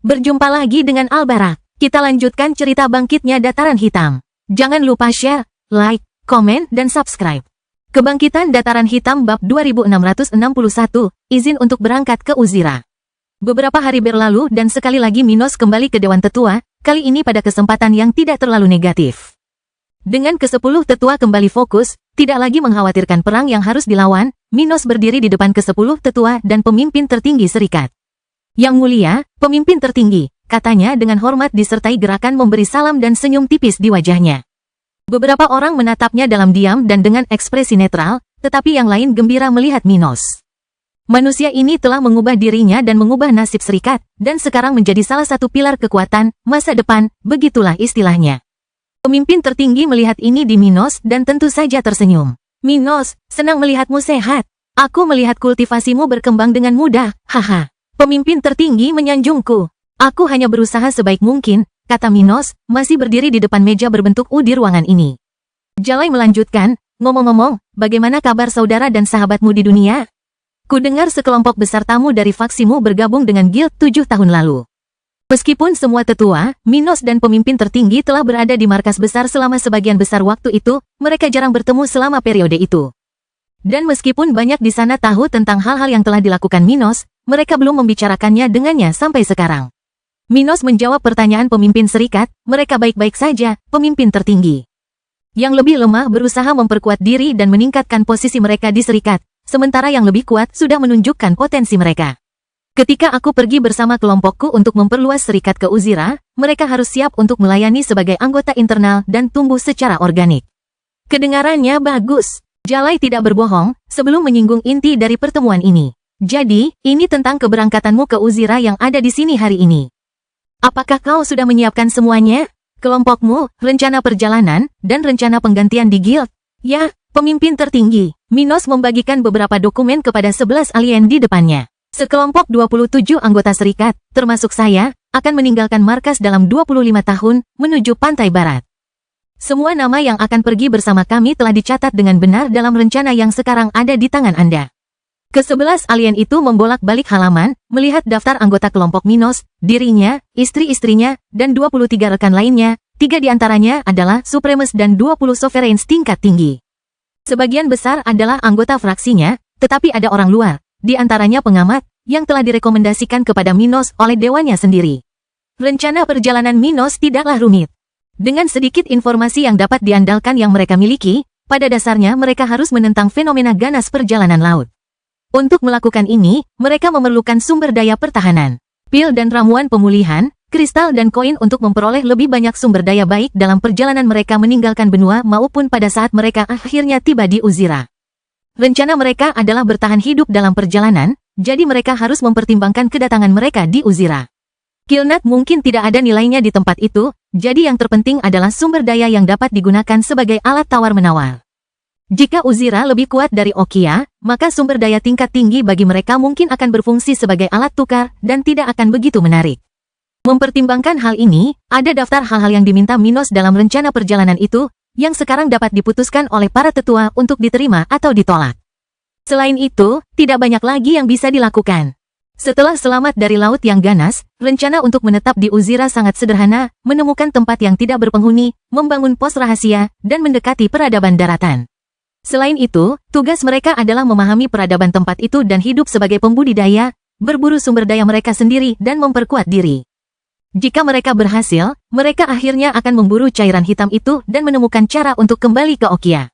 Berjumpa lagi dengan Albarak. Kita lanjutkan cerita bangkitnya Dataran Hitam. Jangan lupa share, like, komen, dan subscribe. Kebangkitan Dataran Hitam bab 2661, izin untuk berangkat ke Uzira. Beberapa hari berlalu dan sekali lagi Minos kembali ke Dewan Tetua, kali ini pada kesempatan yang tidak terlalu negatif. Dengan ke-10 tetua kembali fokus, tidak lagi mengkhawatirkan perang yang harus dilawan, Minos berdiri di depan ke-10 tetua dan pemimpin tertinggi serikat. Yang mulia, pemimpin tertinggi, katanya dengan hormat disertai gerakan memberi salam dan senyum tipis di wajahnya. Beberapa orang menatapnya dalam diam dan dengan ekspresi netral, tetapi yang lain gembira melihat Minos. Manusia ini telah mengubah dirinya dan mengubah nasib serikat, dan sekarang menjadi salah satu pilar kekuatan, masa depan, begitulah istilahnya. Pemimpin tertinggi melihat ini di Minos dan tentu saja tersenyum. Minos, senang melihatmu sehat. Aku melihat kultivasimu berkembang dengan mudah, haha. Pemimpin tertinggi menyanjungku. Aku hanya berusaha sebaik mungkin, kata Minos, masih berdiri di depan meja berbentuk U di ruangan ini. Jalai melanjutkan, ngomong-ngomong, bagaimana kabar saudara dan sahabatmu di dunia? Kudengar sekelompok besar tamu dari faksimu bergabung dengan Guild 7 tahun lalu. Meskipun semua tetua, Minos dan pemimpin tertinggi telah berada di markas besar selama sebagian besar waktu itu, mereka jarang bertemu selama periode itu. Dan meskipun banyak di sana tahu tentang hal-hal yang telah dilakukan Minos, mereka belum membicarakannya dengannya sampai sekarang. Minos menjawab pertanyaan pemimpin serikat, mereka baik-baik saja, pemimpin tertinggi. Yang lebih lemah berusaha memperkuat diri dan meningkatkan posisi mereka di serikat, sementara yang lebih kuat sudah menunjukkan potensi mereka. Ketika aku pergi bersama kelompokku untuk memperluas serikat ke Uzira, mereka harus siap untuk melayani sebagai anggota internal dan tumbuh secara organik. Kedengarannya bagus. Jalai tidak berbohong, sebelum menyinggung inti dari pertemuan ini. Jadi, ini tentang keberangkatanmu ke Uzira yang ada di sini hari ini. Apakah kau sudah menyiapkan semuanya? Kelompokmu, rencana perjalanan, dan rencana penggantian di guild? Ya, pemimpin tertinggi. Minos membagikan beberapa dokumen kepada 11 alien di depannya. Sekelompok 27 anggota serikat, termasuk saya, akan meninggalkan markas dalam 25 tahun, menuju pantai barat. Semua nama yang akan pergi bersama kami telah dicatat dengan benar dalam rencana yang sekarang ada di tangan Anda. Ke-11 alien itu membolak-balik halaman, melihat daftar anggota kelompok Minos, dirinya, istri-istrinya, dan 23 rekan lainnya, 3 diantaranya adalah Supremes dan 20 Sovereigns tingkat tinggi. Sebagian besar adalah anggota fraksinya, tetapi ada orang luar, di antaranya pengamat, yang telah direkomendasikan kepada Minos oleh dewannya sendiri. Rencana perjalanan Minos tidaklah rumit. Dengan sedikit informasi yang dapat diandalkan yang mereka miliki, pada dasarnya mereka harus menentang fenomena ganas perjalanan laut. Untuk melakukan ini, mereka memerlukan sumber daya pertahanan, pil dan ramuan pemulihan, kristal dan koin untuk memperoleh lebih banyak sumber daya baik dalam perjalanan mereka meninggalkan benua maupun pada saat mereka akhirnya tiba di Uzira. Rencana mereka adalah bertahan hidup dalam perjalanan, jadi mereka harus mempertimbangkan kedatangan mereka di Uzira. Kilnat mungkin tidak ada nilainya di tempat itu, jadi yang terpenting adalah sumber daya yang dapat digunakan sebagai alat tawar-menawar. Jika Uzira lebih kuat dari Okia, maka sumber daya tingkat tinggi bagi mereka mungkin akan berfungsi sebagai alat tukar dan tidak akan begitu menarik. Mempertimbangkan hal ini, ada daftar hal-hal yang diminta Minos dalam rencana perjalanan itu, yang sekarang dapat diputuskan oleh para tetua untuk diterima atau ditolak. Selain itu, tidak banyak lagi yang bisa dilakukan. Setelah selamat dari laut yang ganas, rencana untuk menetap di Uzira sangat sederhana, menemukan tempat yang tidak berpenghuni, membangun pos rahasia, dan mendekati peradaban daratan. Selain itu, tugas mereka adalah memahami peradaban tempat itu dan hidup sebagai pembudidaya, berburu sumber daya mereka sendiri dan memperkuat diri. Jika mereka berhasil, mereka akhirnya akan memburu cairan hitam itu dan menemukan cara untuk kembali ke Okia.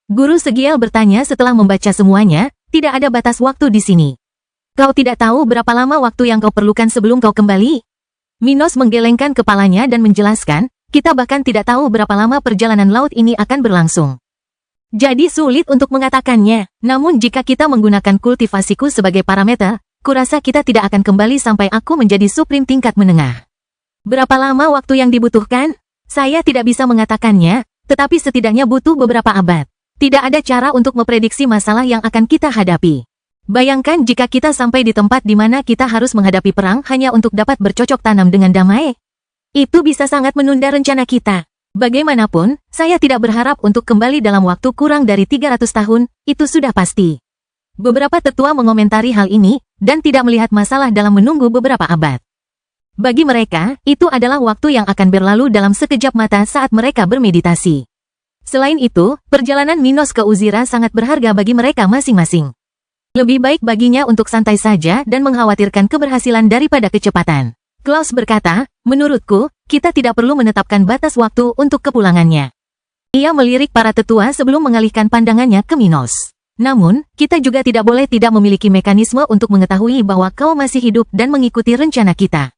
Guru Segiel bertanya setelah membaca semuanya, tidak ada batas waktu di sini. Kau tidak tahu berapa lama waktu yang kau perlukan sebelum kau kembali? Minos menggelengkan kepalanya dan menjelaskan, kita bahkan tidak tahu berapa lama perjalanan laut ini akan berlangsung. Jadi sulit untuk mengatakannya, namun jika kita menggunakan kultivasiku sebagai parameter, kurasa kita tidak akan kembali sampai aku menjadi suprim tingkat menengah. Berapa lama waktu yang dibutuhkan? Saya tidak bisa mengatakannya, tetapi setidaknya butuh beberapa abad. Tidak ada cara untuk memprediksi masalah yang akan kita hadapi. Bayangkan jika kita sampai di tempat di mana kita harus menghadapi perang hanya untuk dapat bercocok tanam dengan damai. Itu bisa sangat menunda rencana kita. Bagaimanapun, saya tidak berharap untuk kembali dalam waktu kurang dari 300 tahun, itu sudah pasti. Beberapa tetua mengomentari hal ini, dan tidak melihat masalah dalam menunggu beberapa abad. Bagi mereka, itu adalah waktu yang akan berlalu dalam sekejap mata saat mereka bermeditasi. Selain itu, perjalanan Minos ke Uzira sangat berharga bagi mereka masing-masing. Lebih baik baginya untuk santai saja dan mengkhawatirkan keberhasilan daripada kecepatan. Klaus berkata, menurutku, kita tidak perlu menetapkan batas waktu untuk kepulangannya. Ia melirik para tetua sebelum mengalihkan pandangannya ke Minos. Namun, kita juga tidak boleh tidak memiliki mekanisme untuk mengetahui bahwa kau masih hidup dan mengikuti rencana kita.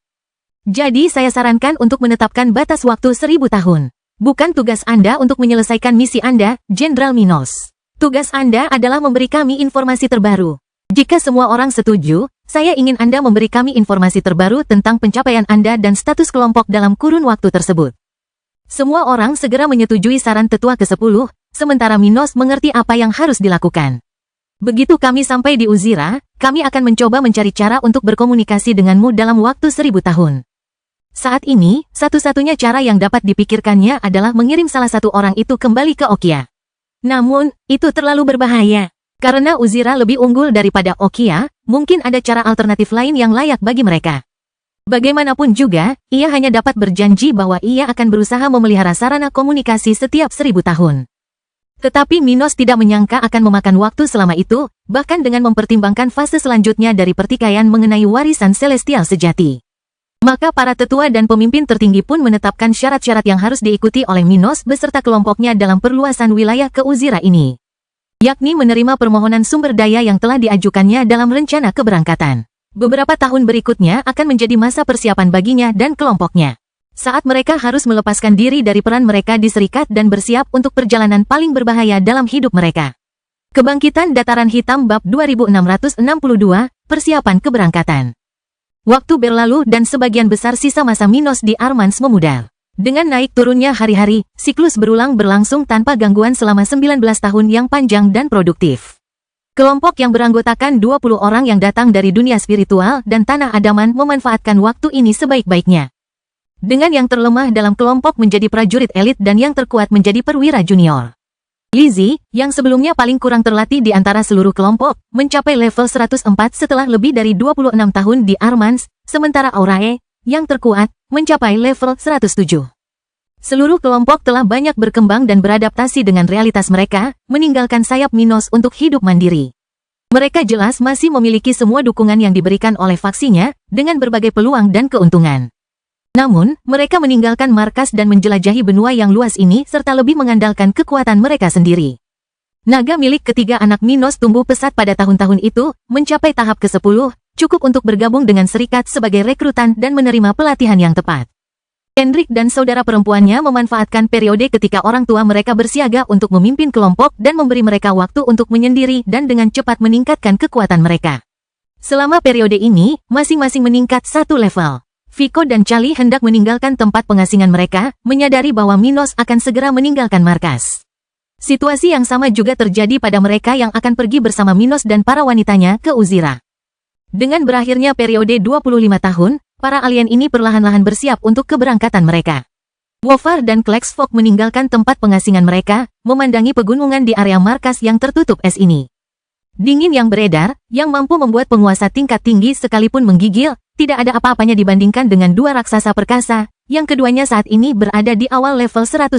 Jadi saya sarankan untuk menetapkan batas waktu 1000 tahun. Bukan tugas Anda untuk menyelesaikan misi Anda, Jenderal Minos. Tugas Anda adalah memberi kami informasi terbaru. Jika semua orang setuju, saya ingin Anda memberi kami informasi terbaru tentang pencapaian Anda dan status kelompok dalam kurun waktu tersebut. Semua orang segera menyetujui saran tetua ke-10, sementara Minos mengerti apa yang harus dilakukan. Begitu kami sampai di Uzira, kami akan mencoba mencari cara untuk berkomunikasi denganmu dalam waktu 1000 tahun. Saat ini, satu-satunya cara yang dapat dipikirkannya adalah mengirim salah satu orang itu kembali ke Okia. Namun, itu terlalu berbahaya. Karena Uzira lebih unggul daripada Okia, mungkin ada cara alternatif lain yang layak bagi mereka. Bagaimanapun juga, ia hanya dapat berjanji bahwa ia akan berusaha memelihara sarana komunikasi setiap 1000 tahun. Tetapi Minos tidak menyangka akan memakan waktu selama itu, bahkan dengan mempertimbangkan fase selanjutnya dari pertikaian mengenai warisan celestial sejati. Maka para tetua dan pemimpin tertinggi pun menetapkan syarat-syarat yang harus diikuti oleh Minos beserta kelompoknya dalam perluasan wilayah ke Uzira ini. Yakni menerima permohonan sumber daya yang telah diajukannya dalam rencana keberangkatan. Beberapa tahun berikutnya akan menjadi masa persiapan baginya dan kelompoknya. Saat mereka harus melepaskan diri dari peran mereka di Serikat dan bersiap untuk perjalanan paling berbahaya dalam hidup mereka. Kebangkitan Dataran Hitam Bab 2662, Persiapan Keberangkatan. Waktu berlalu dan sebagian besar sisa masa Minos di Armans memudar. Dengan naik turunnya hari-hari, siklus berulang berlangsung tanpa gangguan selama 19 tahun yang panjang dan produktif. Kelompok yang beranggotakan 20 orang yang datang dari dunia spiritual dan tanah adaman memanfaatkan waktu ini sebaik-baiknya. Dengan yang terlemah dalam kelompok menjadi prajurit elit dan yang terkuat menjadi perwira junior. Lizzie, yang sebelumnya paling kurang terlatih di antara seluruh kelompok, mencapai level 104 setelah lebih dari 26 tahun di Armans, sementara Aurae, yang terkuat, mencapai level 107. Seluruh kelompok telah banyak berkembang dan beradaptasi dengan realitas mereka, meninggalkan sayap Minos untuk hidup mandiri. Mereka jelas masih memiliki semua dukungan yang diberikan oleh faksinya, dengan berbagai peluang dan keuntungan. Namun, mereka meninggalkan markas dan menjelajahi benua yang luas ini serta lebih mengandalkan kekuatan mereka sendiri. Naga milik ketiga anak Minos tumbuh pesat pada tahun-tahun itu, mencapai tahap ke-10, cukup untuk bergabung dengan Serikat sebagai rekrutan dan menerima pelatihan yang tepat. Hendrik dan saudara perempuannya memanfaatkan periode ketika orang tua mereka bersiaga untuk memimpin kelompok dan memberi mereka waktu untuk menyendiri dan dengan cepat meningkatkan kekuatan mereka. Selama periode ini, masing-masing meningkat satu level. Vico dan Charlie hendak meninggalkan tempat pengasingan mereka, menyadari bahwa Minos akan segera meninggalkan markas. Situasi yang sama juga terjadi pada mereka yang akan pergi bersama Minos dan para wanitanya ke Uzira. Dengan berakhirnya periode 25 tahun, para alien ini perlahan-lahan bersiap untuk keberangkatan mereka. Wofar dan Klexfok meninggalkan tempat pengasingan mereka, memandangi pegunungan di area markas yang tertutup es ini. Dingin yang beredar, yang mampu membuat penguasa tingkat tinggi sekalipun menggigil, tidak ada apa-apanya dibandingkan dengan dua raksasa perkasa, yang keduanya saat ini berada di awal level 115.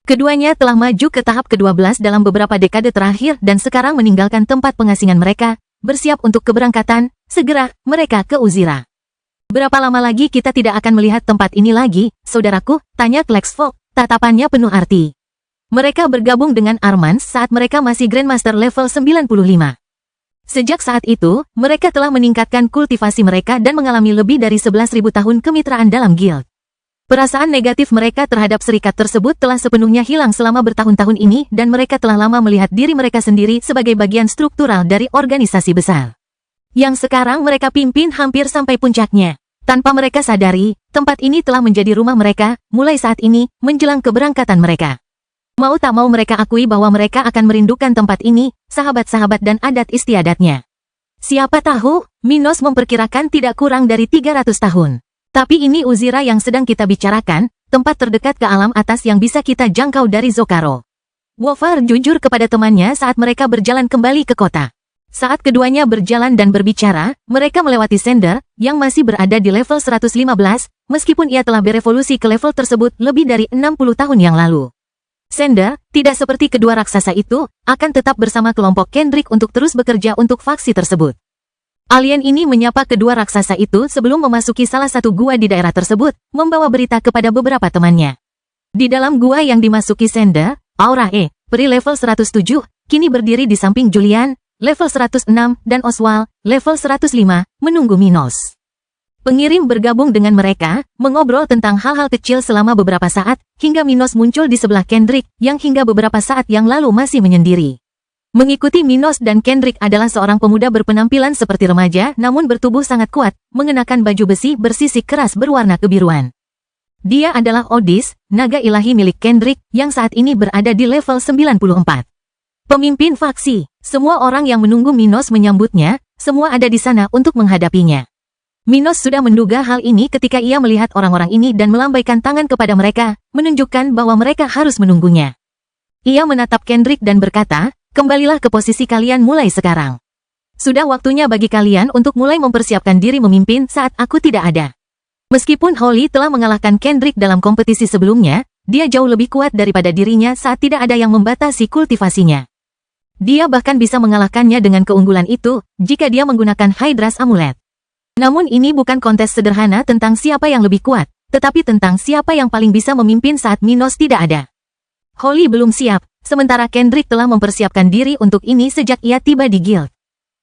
Keduanya telah maju ke tahap ke-12 dalam beberapa dekade terakhir dan sekarang meninggalkan tempat pengasingan mereka, bersiap untuk keberangkatan, segera, mereka ke Uzira. Berapa lama lagi kita tidak akan melihat tempat ini lagi, saudaraku? Tanya Klexfok, tatapannya penuh arti. Mereka bergabung dengan Armans saat mereka masih Grandmaster level 95. Sejak saat itu, mereka telah meningkatkan kultivasi mereka dan mengalami lebih dari 11.000 tahun kemitraan dalam guild. Perasaan negatif mereka terhadap serikat tersebut telah sepenuhnya hilang selama bertahun-tahun ini dan mereka telah lama melihat diri mereka sendiri sebagai bagian struktural dari organisasi besar. Yang sekarang mereka pimpin hampir sampai puncaknya. Tanpa mereka sadari, tempat ini telah menjadi rumah mereka, mulai saat ini, menjelang keberangkatan mereka. Mau tak mau mereka akui bahwa mereka akan merindukan tempat ini, sahabat-sahabat dan adat istiadatnya. Siapa tahu, Minos memperkirakan tidak kurang dari 300 tahun. Tapi ini Uzira yang sedang kita bicarakan, tempat terdekat ke alam atas yang bisa kita jangkau dari Zokaro. Wofar jujur kepada temannya saat mereka berjalan kembali ke kota. Saat keduanya berjalan dan berbicara, mereka melewati Sender, yang masih berada di level 115, meskipun ia telah berevolusi ke level tersebut lebih dari 60 tahun yang lalu. Sender, tidak seperti kedua raksasa itu, akan tetap bersama kelompok Kendrick untuk terus bekerja untuk faksi tersebut. Alien ini menyapa kedua raksasa itu sebelum memasuki salah satu gua di daerah tersebut, membawa berita kepada beberapa temannya. Di dalam gua yang dimasuki Sender, Aura peri level 107, kini berdiri di samping Julian, level 106, dan Oswald, level 105, menunggu Minos. Pengirim bergabung dengan mereka, mengobrol tentang hal-hal kecil selama beberapa saat, hingga Minos muncul di sebelah Kendrick, yang hingga beberapa saat yang lalu masih menyendiri. Mengikuti Minos dan Kendrick adalah seorang pemuda berpenampilan seperti remaja namun bertubuh sangat kuat, mengenakan baju besi bersisik keras berwarna kebiruan. Dia adalah Odis, naga ilahi milik Kendrick, yang saat ini berada di level 94. Pemimpin faksi. Semua orang yang menunggu Minos menyambutnya, semua ada di sana untuk menghadapinya. Minos sudah menduga hal ini ketika ia melihat orang-orang ini dan melambaikan tangan kepada mereka, menunjukkan bahwa mereka harus menunggunya. Ia menatap Kendrick dan berkata, "Kembalilah ke posisi kalian mulai sekarang. Sudah waktunya bagi kalian untuk mulai mempersiapkan diri memimpin saat aku tidak ada." Meskipun Holly telah mengalahkan Kendrick dalam kompetisi sebelumnya, dia jauh lebih kuat daripada dirinya saat tidak ada yang membatasi kultivasinya. Dia bahkan bisa mengalahkannya dengan keunggulan itu, jika dia menggunakan Hydra's Amulet. Namun ini bukan kontes sederhana tentang siapa yang lebih kuat, tetapi tentang siapa yang paling bisa memimpin saat Minos tidak ada. Holly belum siap, sementara Kendrick telah mempersiapkan diri untuk ini sejak ia tiba di guild.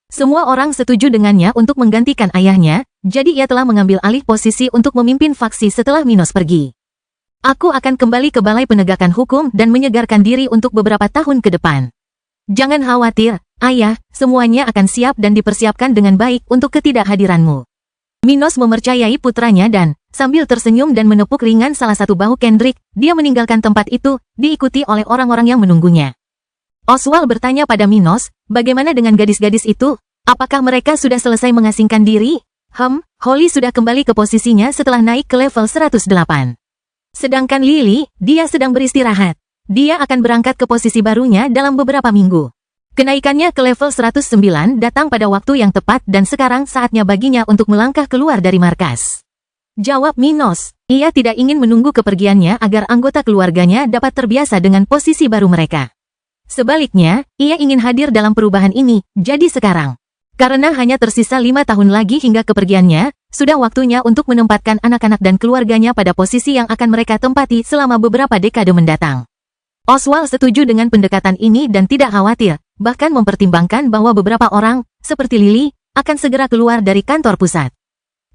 Semua orang setuju dengannya untuk menggantikan ayahnya, jadi ia telah mengambil alih posisi untuk memimpin faksi setelah Minos pergi. Aku akan kembali ke Balai Penegakan Hukum dan menyegarkan diri untuk beberapa tahun ke depan. Jangan khawatir, ayah, semuanya akan siap dan dipersiapkan dengan baik untuk ketidakhadiranmu. Minos mempercayai putranya dan, sambil tersenyum dan menepuk ringan salah satu bahu Kendrick, dia meninggalkan tempat itu, diikuti oleh orang-orang yang menunggunya. Oswald bertanya pada Minos, bagaimana dengan gadis-gadis itu? Apakah mereka sudah selesai mengasingkan diri? Holly sudah kembali ke posisinya setelah naik ke level 108. Sedangkan Lily, dia sedang beristirahat. Dia akan berangkat ke posisi barunya dalam beberapa minggu. Kenaikannya ke level 109 datang pada waktu yang tepat dan sekarang saatnya baginya untuk melangkah keluar dari markas. Jawab Minos, ia tidak ingin menunggu kepergiannya agar anggota keluarganya dapat terbiasa dengan posisi baru mereka. Sebaliknya, ia ingin hadir dalam perubahan ini, jadi sekarang. Karena hanya tersisa 5 tahun lagi hingga kepergiannya, sudah waktunya untuk menempatkan anak-anak dan keluarganya pada posisi yang akan mereka tempati selama beberapa dekade mendatang. Oswald setuju dengan pendekatan ini dan tidak khawatir, bahkan mempertimbangkan bahwa beberapa orang, seperti Lily, akan segera keluar dari kantor pusat.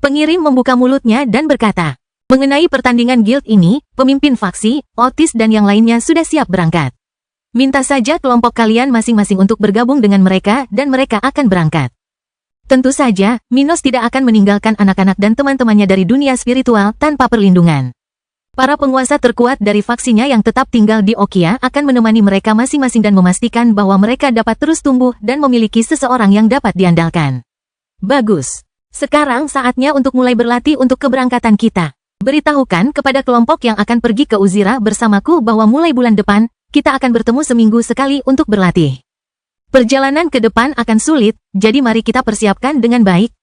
Pengirim membuka mulutnya dan berkata, mengenai pertandingan guild ini, pemimpin faksi, Otis dan yang lainnya sudah siap berangkat. Minta saja kelompok kalian masing-masing untuk bergabung dengan mereka dan mereka akan berangkat. Tentu saja, Minos tidak akan meninggalkan anak-anak dan teman-temannya dari dunia spiritual tanpa perlindungan. Para penguasa terkuat dari faksinya yang tetap tinggal di Okia akan menemani mereka masing-masing dan memastikan bahwa mereka dapat terus tumbuh dan memiliki seseorang yang dapat diandalkan. Bagus. Sekarang saatnya untuk mulai berlatih untuk keberangkatan kita. Beritahukan kepada kelompok yang akan pergi ke Uzira bersamaku bahwa mulai bulan depan, kita akan bertemu seminggu sekali untuk berlatih. Perjalanan ke depan akan sulit, jadi mari kita persiapkan dengan baik.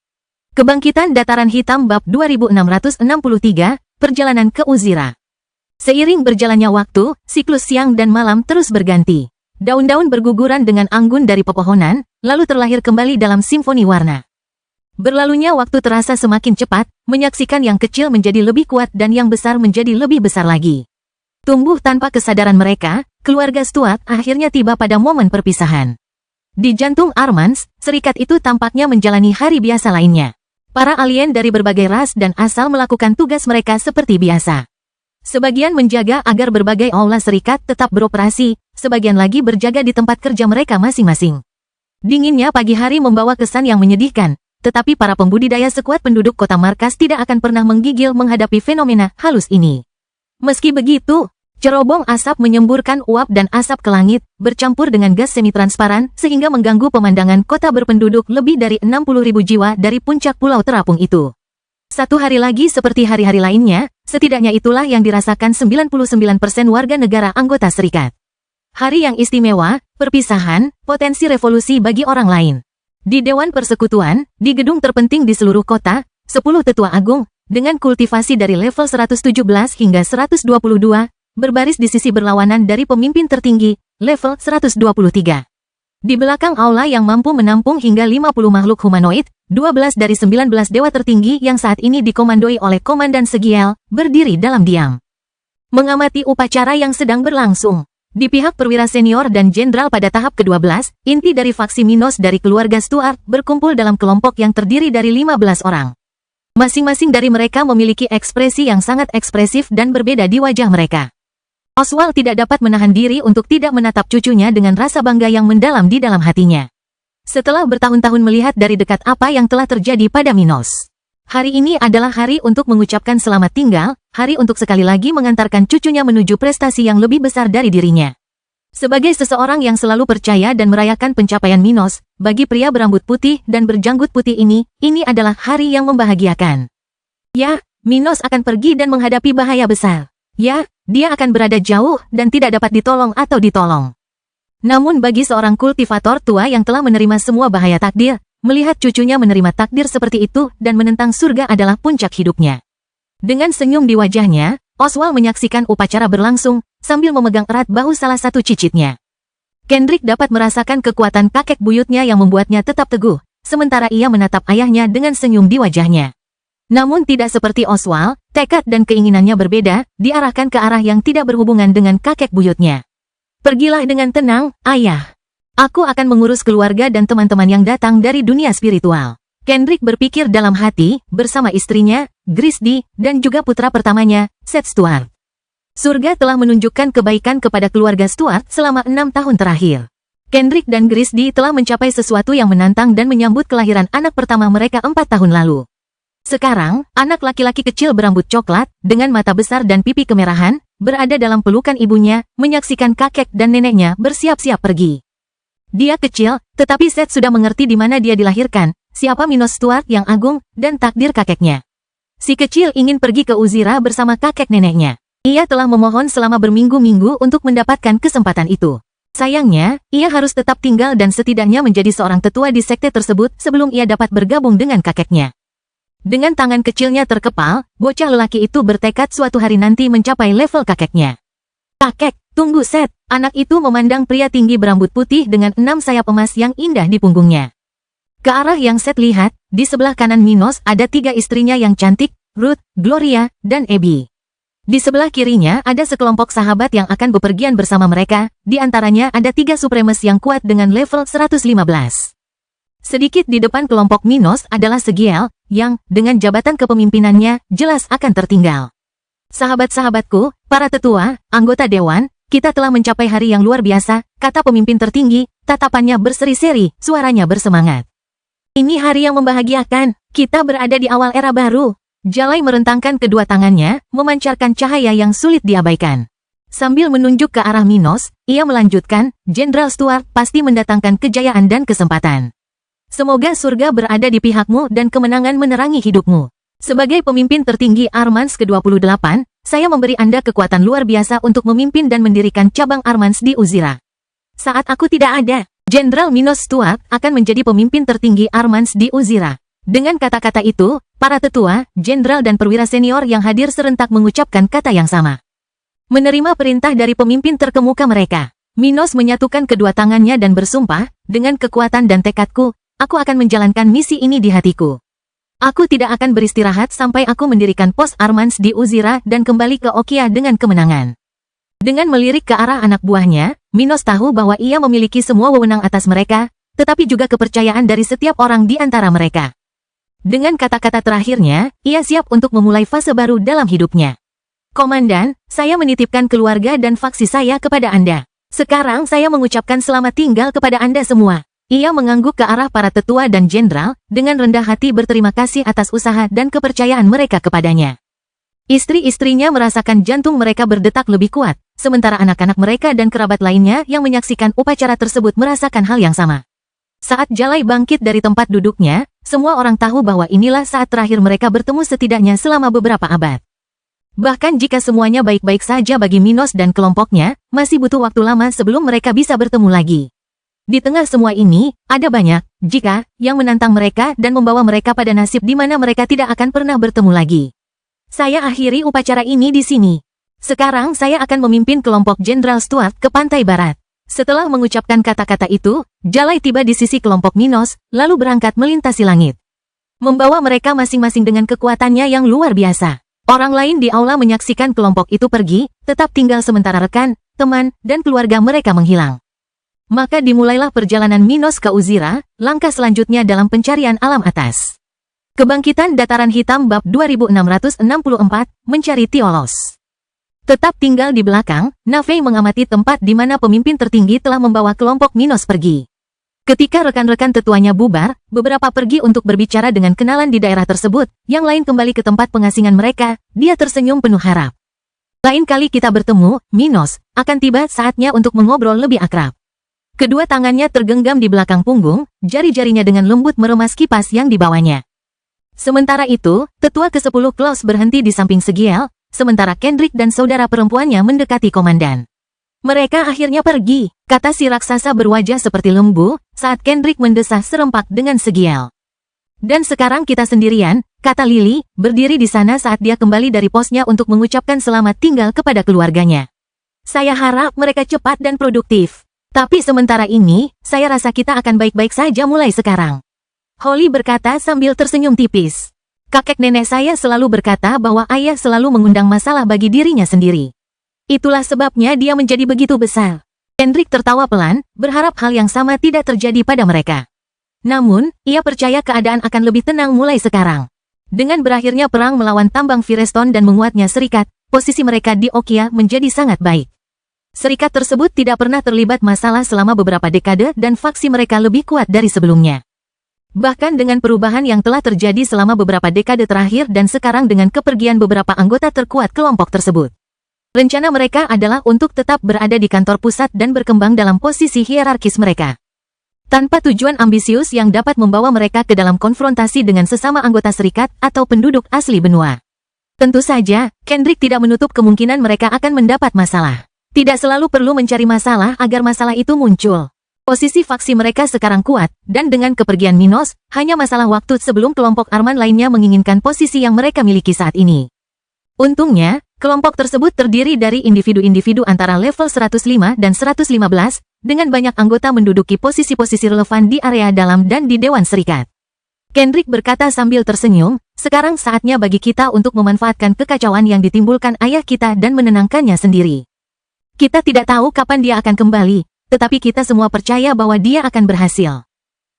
Kebangkitan Dataran Hitam Bab 2663, Perjalanan ke Uzira. Seiring berjalannya waktu, siklus siang dan malam terus berganti. Daun-daun berguguran dengan anggun dari pepohonan, lalu terlahir kembali dalam simfoni warna. Berlalunya waktu terasa semakin cepat, menyaksikan yang kecil menjadi lebih kuat dan yang besar menjadi lebih besar lagi. Tumbuh tanpa kesadaran mereka, keluarga Stuart akhirnya tiba pada momen perpisahan. Di jantung Armans, serikat itu tampaknya menjalani hari biasa lainnya. Para alien dari berbagai ras dan asal melakukan tugas mereka seperti biasa. Sebagian menjaga agar berbagai aula serikat tetap beroperasi, sebagian lagi berjaga di tempat kerja mereka masing-masing. Dinginnya pagi hari membawa kesan yang menyedihkan, tetapi para pembudidaya sekuat penduduk kota markas tidak akan pernah menggigil menghadapi fenomena halus ini. Meski begitu, cerobong asap menyemburkan uap dan asap ke langit, bercampur dengan gas semi-transparan, sehingga mengganggu pemandangan kota berpenduduk lebih dari 60.000 jiwa dari puncak pulau terapung itu. Satu hari lagi seperti hari-hari lainnya, setidaknya itulah yang dirasakan 99% warga negara anggota serikat. Hari yang istimewa, perpisahan, potensi revolusi bagi orang lain. Di Dewan Persekutuan, di gedung terpenting di seluruh kota, 10 tetua agung, dengan kultivasi dari level 117 hingga 122, berbaris di sisi berlawanan dari pemimpin tertinggi, level 123. Di belakang aula yang mampu menampung hingga 50 makhluk humanoid, 12 dari 19 dewa tertinggi yang saat ini dikomandoi oleh Komandan Segiel, berdiri dalam diam. Mengamati upacara yang sedang berlangsung. Di pihak perwira senior dan jenderal pada tahap ke-12, inti dari faksi Minos dari keluarga Stuart berkumpul dalam kelompok yang terdiri dari 15 orang. Masing-masing dari mereka memiliki ekspresi yang sangat ekspresif dan berbeda di wajah mereka. Oswald tidak dapat menahan diri untuk tidak menatap cucunya dengan rasa bangga yang mendalam di dalam hatinya. Setelah bertahun-tahun melihat dari dekat apa yang telah terjadi pada Minos. Hari ini adalah hari untuk mengucapkan selamat tinggal, hari untuk sekali lagi mengantarkan cucunya menuju prestasi yang lebih besar dari dirinya. Sebagai seseorang yang selalu percaya dan merayakan pencapaian Minos, bagi pria berambut putih dan berjanggut putih ini adalah hari yang membahagiakan. Ya, Minos akan pergi dan menghadapi bahaya besar. Ya, dia akan berada jauh dan tidak dapat ditolong atau ditolong. Namun bagi seorang kultivator tua yang telah menerima semua bahaya takdir, melihat cucunya menerima takdir seperti itu dan menentang surga adalah puncak hidupnya. Dengan senyum di wajahnya, Oswald menyaksikan upacara berlangsung, sambil memegang erat bahu salah satu cicitnya. Kendrick dapat merasakan kekuatan kakek buyutnya yang membuatnya tetap teguh, sementara ia menatap ayahnya dengan senyum di wajahnya. Namun tidak seperti Oswald, tekad dan keinginannya berbeda, diarahkan ke arah yang tidak berhubungan dengan kakek buyutnya. Pergilah dengan tenang, ayah. Aku akan mengurus keluarga dan teman-teman yang datang dari dunia spiritual. Kendrick berpikir dalam hati, bersama istrinya, Grisdy, dan juga putra pertamanya, Seth Stuart. Surga telah menunjukkan kebaikan kepada keluarga Stuart selama 6 tahun terakhir. Kendrick dan Grisdy telah mencapai sesuatu yang menantang dan menyambut kelahiran anak pertama mereka 4 tahun lalu. Sekarang, anak laki-laki kecil berambut coklat, dengan mata besar dan pipi kemerahan, berada dalam pelukan ibunya, menyaksikan kakek dan neneknya bersiap-siap pergi. Dia kecil, tetapi Seth sudah mengerti di mana dia dilahirkan, siapa Minos Stuart yang agung, dan takdir kakeknya. Si kecil ingin pergi ke Uzira bersama kakek neneknya. Ia telah memohon selama berminggu-minggu untuk mendapatkan kesempatan itu. Sayangnya, ia harus tetap tinggal dan setidaknya menjadi seorang tetua di sekte tersebut sebelum ia dapat bergabung dengan kakeknya. Dengan tangan kecilnya terkepal, bocah lelaki itu bertekad suatu hari nanti mencapai level kakeknya. Kakek, tunggu Seth. Anak itu memandang pria tinggi berambut putih dengan 6 sayap emas yang indah di punggungnya. Ke arah yang Seth lihat, di sebelah kanan Minos ada 3 istrinya yang cantik, Ruth, Gloria, dan Abby. Di sebelah kirinya ada sekelompok sahabat yang akan bepergian bersama mereka, di antaranya ada 3 Supremes yang kuat dengan level 115. Sedikit di depan kelompok Minos adalah Segiel, yang, dengan jabatan kepemimpinannya, jelas akan tertinggal. Sahabat-sahabatku, para tetua, anggota dewan, kita telah mencapai hari yang luar biasa, kata pemimpin tertinggi, tatapannya berseri-seri, suaranya bersemangat. Ini hari yang membahagiakan, kita berada di awal era baru. Jalai merentangkan kedua tangannya, memancarkan cahaya yang sulit diabaikan. Sambil menunjuk ke arah Minos, ia melanjutkan, Jenderal Stuart pasti mendatangkan kejayaan dan kesempatan. Semoga surga berada di pihakmu dan kemenangan menerangi hidupmu. Sebagai pemimpin tertinggi Armans ke-28, saya memberi Anda kekuatan luar biasa untuk memimpin dan mendirikan cabang Armans di Uzira. Saat aku tidak ada, Jenderal Minos Stuart akan menjadi pemimpin tertinggi Armans di Uzira. Dengan kata-kata itu, para tetua, jenderal dan perwira senior yang hadir serentak mengucapkan kata yang sama. Menerima perintah dari pemimpin terkemuka mereka, Minos menyatukan kedua tangannya dan bersumpah, dengan kekuatan dan tekadku, aku akan menjalankan misi ini di hatiku. Aku tidak akan beristirahat sampai aku mendirikan pos Armans di Uzira dan kembali ke Okia dengan kemenangan. Dengan melirik ke arah anak buahnya, Minos tahu bahwa ia memiliki semua wewenang atas mereka, tetapi juga kepercayaan dari setiap orang di antara mereka. Dengan kata-kata terakhirnya, ia siap untuk memulai fase baru dalam hidupnya. Komandan, saya menitipkan keluarga dan faksi saya kepada Anda. Sekarang saya mengucapkan selamat tinggal kepada Anda semua. Ia mengangguk ke arah para tetua dan jenderal, dengan rendah hati berterima kasih atas usaha dan kepercayaan mereka kepadanya. Istri-istrinya merasakan jantung mereka berdetak lebih kuat, sementara anak-anak mereka dan kerabat lainnya yang menyaksikan upacara tersebut merasakan hal yang sama. Saat Jalai bangkit dari tempat duduknya, semua orang tahu bahwa inilah saat terakhir mereka bertemu setidaknya selama beberapa abad. Bahkan jika semuanya baik-baik saja bagi Minos dan kelompoknya, masih butuh waktu lama sebelum mereka bisa bertemu lagi. Di tengah semua ini, ada banyak, jika, yang menantang mereka dan membawa mereka pada nasib di mana mereka tidak akan pernah bertemu lagi. Saya akhiri upacara ini di sini. Sekarang saya akan memimpin kelompok Jenderal Stuart ke pantai barat. Setelah mengucapkan kata-kata itu, Jalai tiba di sisi kelompok Minos, lalu berangkat melintasi langit. Membawa mereka masing-masing dengan kekuatannya yang luar biasa. Orang lain di aula menyaksikan kelompok itu pergi, tetap tinggal sementara rekan, teman, dan keluarga mereka menghilang. Maka dimulailah perjalanan Minos ke Uzira, langkah selanjutnya dalam pencarian alam atas. Kebangkitan Dataran Hitam bab 2664, mencari Tiolos. Tetap tinggal di belakang, Nafei mengamati tempat di mana pemimpin tertinggi telah membawa kelompok Minos pergi. Ketika rekan-rekan tetuanya bubar, beberapa pergi untuk berbicara dengan kenalan di daerah tersebut, yang lain kembali ke tempat pengasingan mereka, dia tersenyum penuh harap. Lain kali kita bertemu, Minos, akan tiba saatnya untuk mengobrol lebih akrab. Kedua tangannya tergenggam di belakang punggung, jari-jarinya dengan lembut meremas kipas yang dibawanya. Sementara itu, tetua ke-10 Klaus berhenti di samping Segiel, sementara Kendrick dan saudara perempuannya mendekati komandan. Mereka akhirnya pergi, kata si raksasa berwajah seperti lembu, saat Kendrick mendesah serempak dengan Segiel. Dan sekarang kita sendirian, kata Lily, berdiri di sana saat dia kembali dari posnya untuk mengucapkan selamat tinggal kepada keluarganya. Saya harap mereka cepat dan produktif. Tapi sementara ini, saya rasa kita akan baik-baik saja mulai sekarang. Holly berkata sambil tersenyum tipis. Kakek nenek saya selalu berkata bahwa ayah selalu mengundang masalah bagi dirinya sendiri. Itulah sebabnya dia menjadi begitu besar. Kendrick tertawa pelan, berharap hal yang sama tidak terjadi pada mereka. Namun, ia percaya keadaan akan lebih tenang mulai sekarang. Dengan berakhirnya perang melawan tambang Firestone dan menguatnya serikat, posisi mereka di Okia menjadi sangat baik. Serikat tersebut tidak pernah terlibat masalah selama beberapa dekade dan faksi mereka lebih kuat dari sebelumnya. Bahkan dengan perubahan yang telah terjadi selama beberapa dekade terakhir dan sekarang dengan kepergian beberapa anggota terkuat kelompok tersebut. Rencana mereka adalah untuk tetap berada di kantor pusat dan berkembang dalam posisi hierarkis mereka. Tanpa tujuan ambisius yang dapat membawa mereka ke dalam konfrontasi dengan sesama anggota serikat atau penduduk asli benua. Tentu saja, Kendrick tidak menutup kemungkinan mereka akan mendapat masalah. Tidak selalu perlu mencari masalah agar masalah itu muncul. Posisi faksi mereka sekarang kuat, dan dengan kepergian Minos, hanya masalah waktu sebelum kelompok Arman lainnya menginginkan posisi yang mereka miliki saat ini. Untungnya, kelompok tersebut terdiri dari individu-individu antara level 105 dan 115, dengan banyak anggota menduduki posisi-posisi relevan di area dalam dan di Dewan Serikat. Kendrick berkata sambil tersenyum, sekarang saatnya bagi kita untuk memanfaatkan kekacauan yang ditimbulkan ayah kita dan menenangkannya sendiri. Kita tidak tahu kapan dia akan kembali, tetapi kita semua percaya bahwa dia akan berhasil.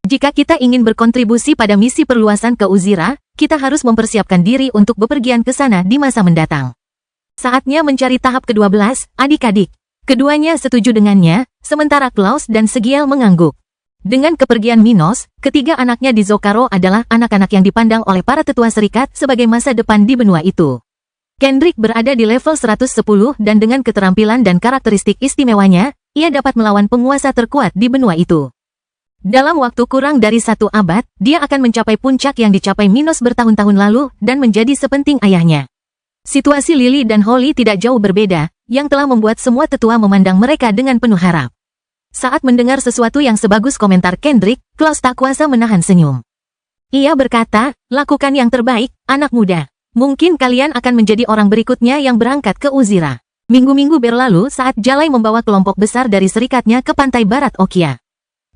Jika kita ingin berkontribusi pada misi perluasan ke Uzira, kita harus mempersiapkan diri untuk bepergian ke sana di masa mendatang. Saatnya mencari tahap ke-12, adik-adik. Keduanya setuju dengannya, sementara Klaus dan Segiel mengangguk. Dengan kepergian Minos, ketiga anaknya di Zokaro adalah anak-anak yang dipandang oleh para tetua serikat sebagai masa depan di benua itu. Kendrick berada di level 110 dan dengan keterampilan dan karakteristik istimewanya, ia dapat melawan penguasa terkuat di benua itu. Dalam waktu kurang dari 1 abad, dia akan mencapai puncak yang dicapai Minos bertahun-tahun lalu dan menjadi sepenting ayahnya. Situasi Lily dan Holly tidak jauh berbeda, yang telah membuat semua tetua memandang mereka dengan penuh harap. Saat mendengar sesuatu yang sebagus komentar Kendrick, Klaus tak kuasa menahan senyum. Ia berkata, lakukan yang terbaik, anak muda. Mungkin kalian akan menjadi orang berikutnya yang berangkat ke Uzira. Minggu-minggu berlalu saat Jalai membawa kelompok besar dari serikatnya ke pantai barat Okia.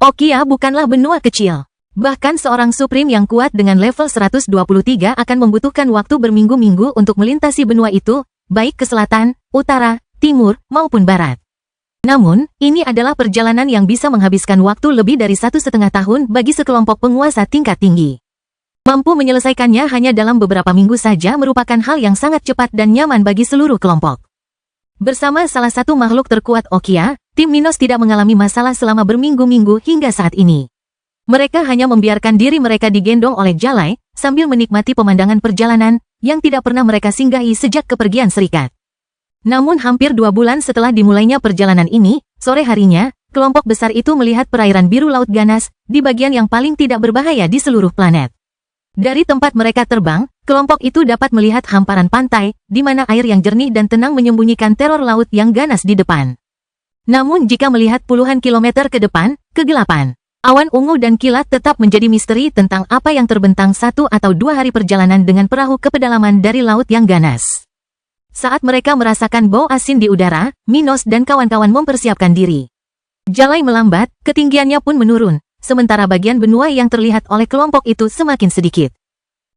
Okia bukanlah benua kecil. Bahkan seorang Supreme yang kuat dengan level 123 akan membutuhkan waktu berminggu-minggu untuk melintasi benua itu, baik ke selatan, utara, timur, maupun barat. Namun, ini adalah perjalanan yang bisa menghabiskan waktu lebih dari 1,5 tahun bagi sekelompok penguasa tingkat tinggi. Mampu menyelesaikannya hanya dalam beberapa minggu saja merupakan hal yang sangat cepat dan nyaman bagi seluruh kelompok. Bersama salah satu makhluk terkuat Okia, tim Minos tidak mengalami masalah selama berminggu-minggu hingga saat ini. Mereka hanya membiarkan diri mereka digendong oleh Jalai, sambil menikmati pemandangan perjalanan, yang tidak pernah mereka singgahi sejak kepergian serikat. Namun hampir 2 bulan setelah dimulainya perjalanan ini, sore harinya, kelompok besar itu melihat perairan biru laut ganas, di bagian yang paling tidak berbahaya di seluruh planet. Dari tempat mereka terbang, kelompok itu dapat melihat hamparan pantai, di mana air yang jernih dan tenang menyembunyikan teror laut yang ganas di depan. Namun jika melihat puluhan kilometer ke depan, kegelapan, awan ungu dan kilat tetap menjadi misteri tentang apa yang terbentang 1 atau 2 hari perjalanan dengan perahu ke pedalaman dari laut yang ganas. Saat mereka merasakan bau asin di udara, Minos dan kawan-kawan mempersiapkan diri. Jalai melambat, ketinggiannya pun menurun, sementara bagian benua yang terlihat oleh kelompok itu semakin sedikit.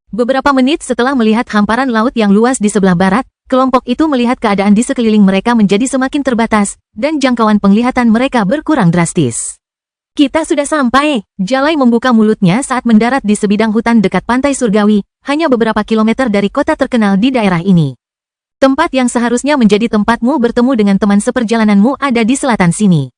Beberapa menit setelah melihat hamparan laut yang luas di sebelah barat, kelompok itu melihat keadaan di sekeliling mereka menjadi semakin terbatas, dan jangkauan penglihatan mereka berkurang drastis. Kita sudah sampai. Jalai membuka mulutnya saat mendarat di sebidang hutan dekat pantai surgawi, hanya beberapa kilometer dari kota terkenal di daerah ini. Tempat yang seharusnya menjadi tempatmu bertemu dengan teman seperjalananmu ada di selatan sini.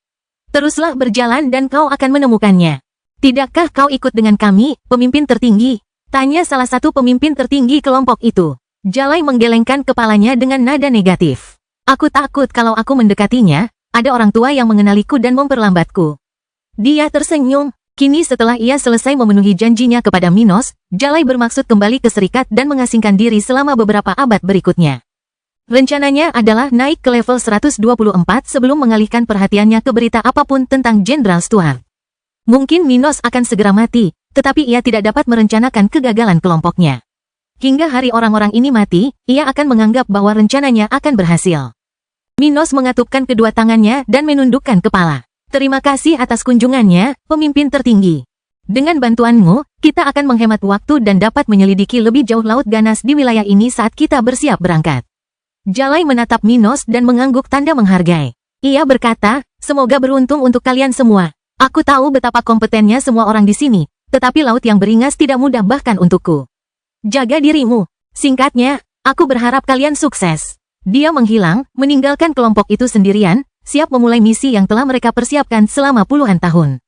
Teruslah berjalan dan kau akan menemukannya. Tidakkah kau ikut dengan kami, pemimpin tertinggi? Tanya salah satu pemimpin tertinggi kelompok itu. Jalai menggelengkan kepalanya dengan nada negatif. Aku takut kalau aku mendekatinya, ada orang tua yang mengenaliku dan memperlambatku. Dia tersenyum. Kini setelah ia selesai memenuhi janjinya kepada Minos, Jalai bermaksud kembali ke Serikat dan mengasingkan diri selama beberapa abad berikutnya. Rencananya adalah naik ke level 124 sebelum mengalihkan perhatiannya ke berita apapun tentang Jenderal Stuart. Mungkin Minos akan segera mati, tetapi ia tidak dapat merencanakan kegagalan kelompoknya. Hingga hari orang-orang ini mati, ia akan menganggap bahwa rencananya akan berhasil. Minos mengatupkan kedua tangannya dan menundukkan kepala. Terima kasih atas kunjungannya, pemimpin tertinggi. Dengan bantuanmu, kita akan menghemat waktu dan dapat menyelidiki lebih jauh laut ganas di wilayah ini saat kita bersiap berangkat. Jalai menatap Minos dan mengangguk tanda menghargai. Ia berkata, semoga beruntung untuk kalian semua. Aku tahu betapa kompetennya semua orang di sini, tetapi laut yang beringas tidak mudah bahkan untukku. Jaga dirimu. Singkatnya, aku berharap kalian sukses. Dia menghilang, meninggalkan kelompok itu sendirian, siap memulai misi yang telah mereka persiapkan selama puluhan tahun.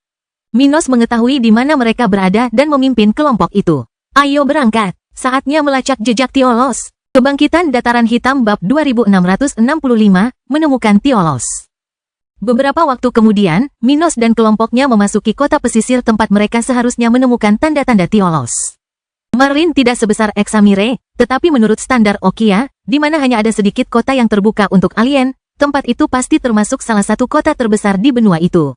Minos mengetahui di mana mereka berada dan memimpin kelompok itu. Ayo berangkat, saatnya melacak jejak Tiolos. Kebangkitan Dataran Hitam bab 2665, menemukan Tiolos. Beberapa waktu kemudian, Minos dan kelompoknya memasuki kota pesisir tempat mereka seharusnya menemukan tanda-tanda Tiolos. Marlin tidak sebesar Examire, tetapi menurut standar Okia, di mana hanya ada sedikit kota yang terbuka untuk alien, tempat itu pasti termasuk salah satu kota terbesar di benua itu.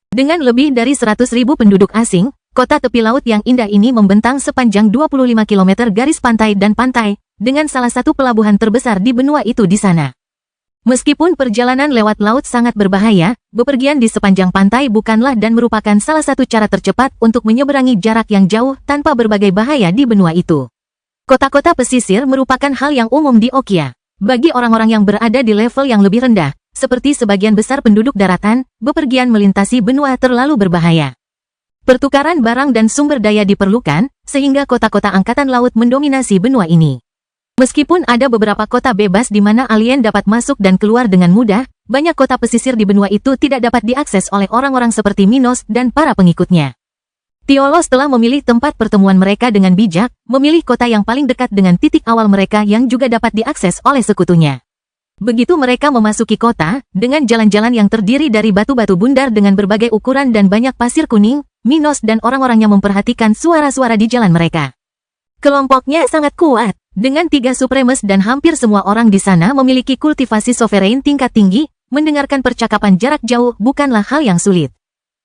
Dengan lebih dari 100.000 penduduk asing, kota tepi laut yang indah ini membentang sepanjang 25 km garis pantai dan pantai, dengan salah satu pelabuhan terbesar di benua itu di sana. Meskipun perjalanan lewat laut sangat berbahaya, bepergian di sepanjang pantai bukanlah dan merupakan salah satu cara tercepat untuk menyeberangi jarak yang jauh tanpa berbagai bahaya di benua itu. Kota-kota pesisir merupakan hal yang umum di Okia. Bagi orang-orang yang berada di level yang lebih rendah, seperti sebagian besar penduduk daratan, bepergian melintasi benua terlalu berbahaya. Pertukaran barang dan sumber daya diperlukan, sehingga kota-kota angkatan laut mendominasi benua ini. Meskipun ada beberapa kota bebas di mana alien dapat masuk dan keluar dengan mudah, banyak kota pesisir di benua itu tidak dapat diakses oleh orang-orang seperti Minos dan para pengikutnya. Tiolos telah memilih tempat pertemuan mereka dengan bijak, memilih kota yang paling dekat dengan titik awal mereka yang juga dapat diakses oleh sekutunya. Begitu mereka memasuki kota, dengan jalan-jalan yang terdiri dari batu-batu bundar dengan berbagai ukuran dan banyak pasir kuning, Minos dan orang-orangnya memperhatikan suara-suara di jalan mereka. Kelompoknya sangat kuat. Dengan 3 supremes dan hampir semua orang di sana memiliki kultivasi sovereign tingkat tinggi, mendengarkan percakapan jarak jauh bukanlah hal yang sulit.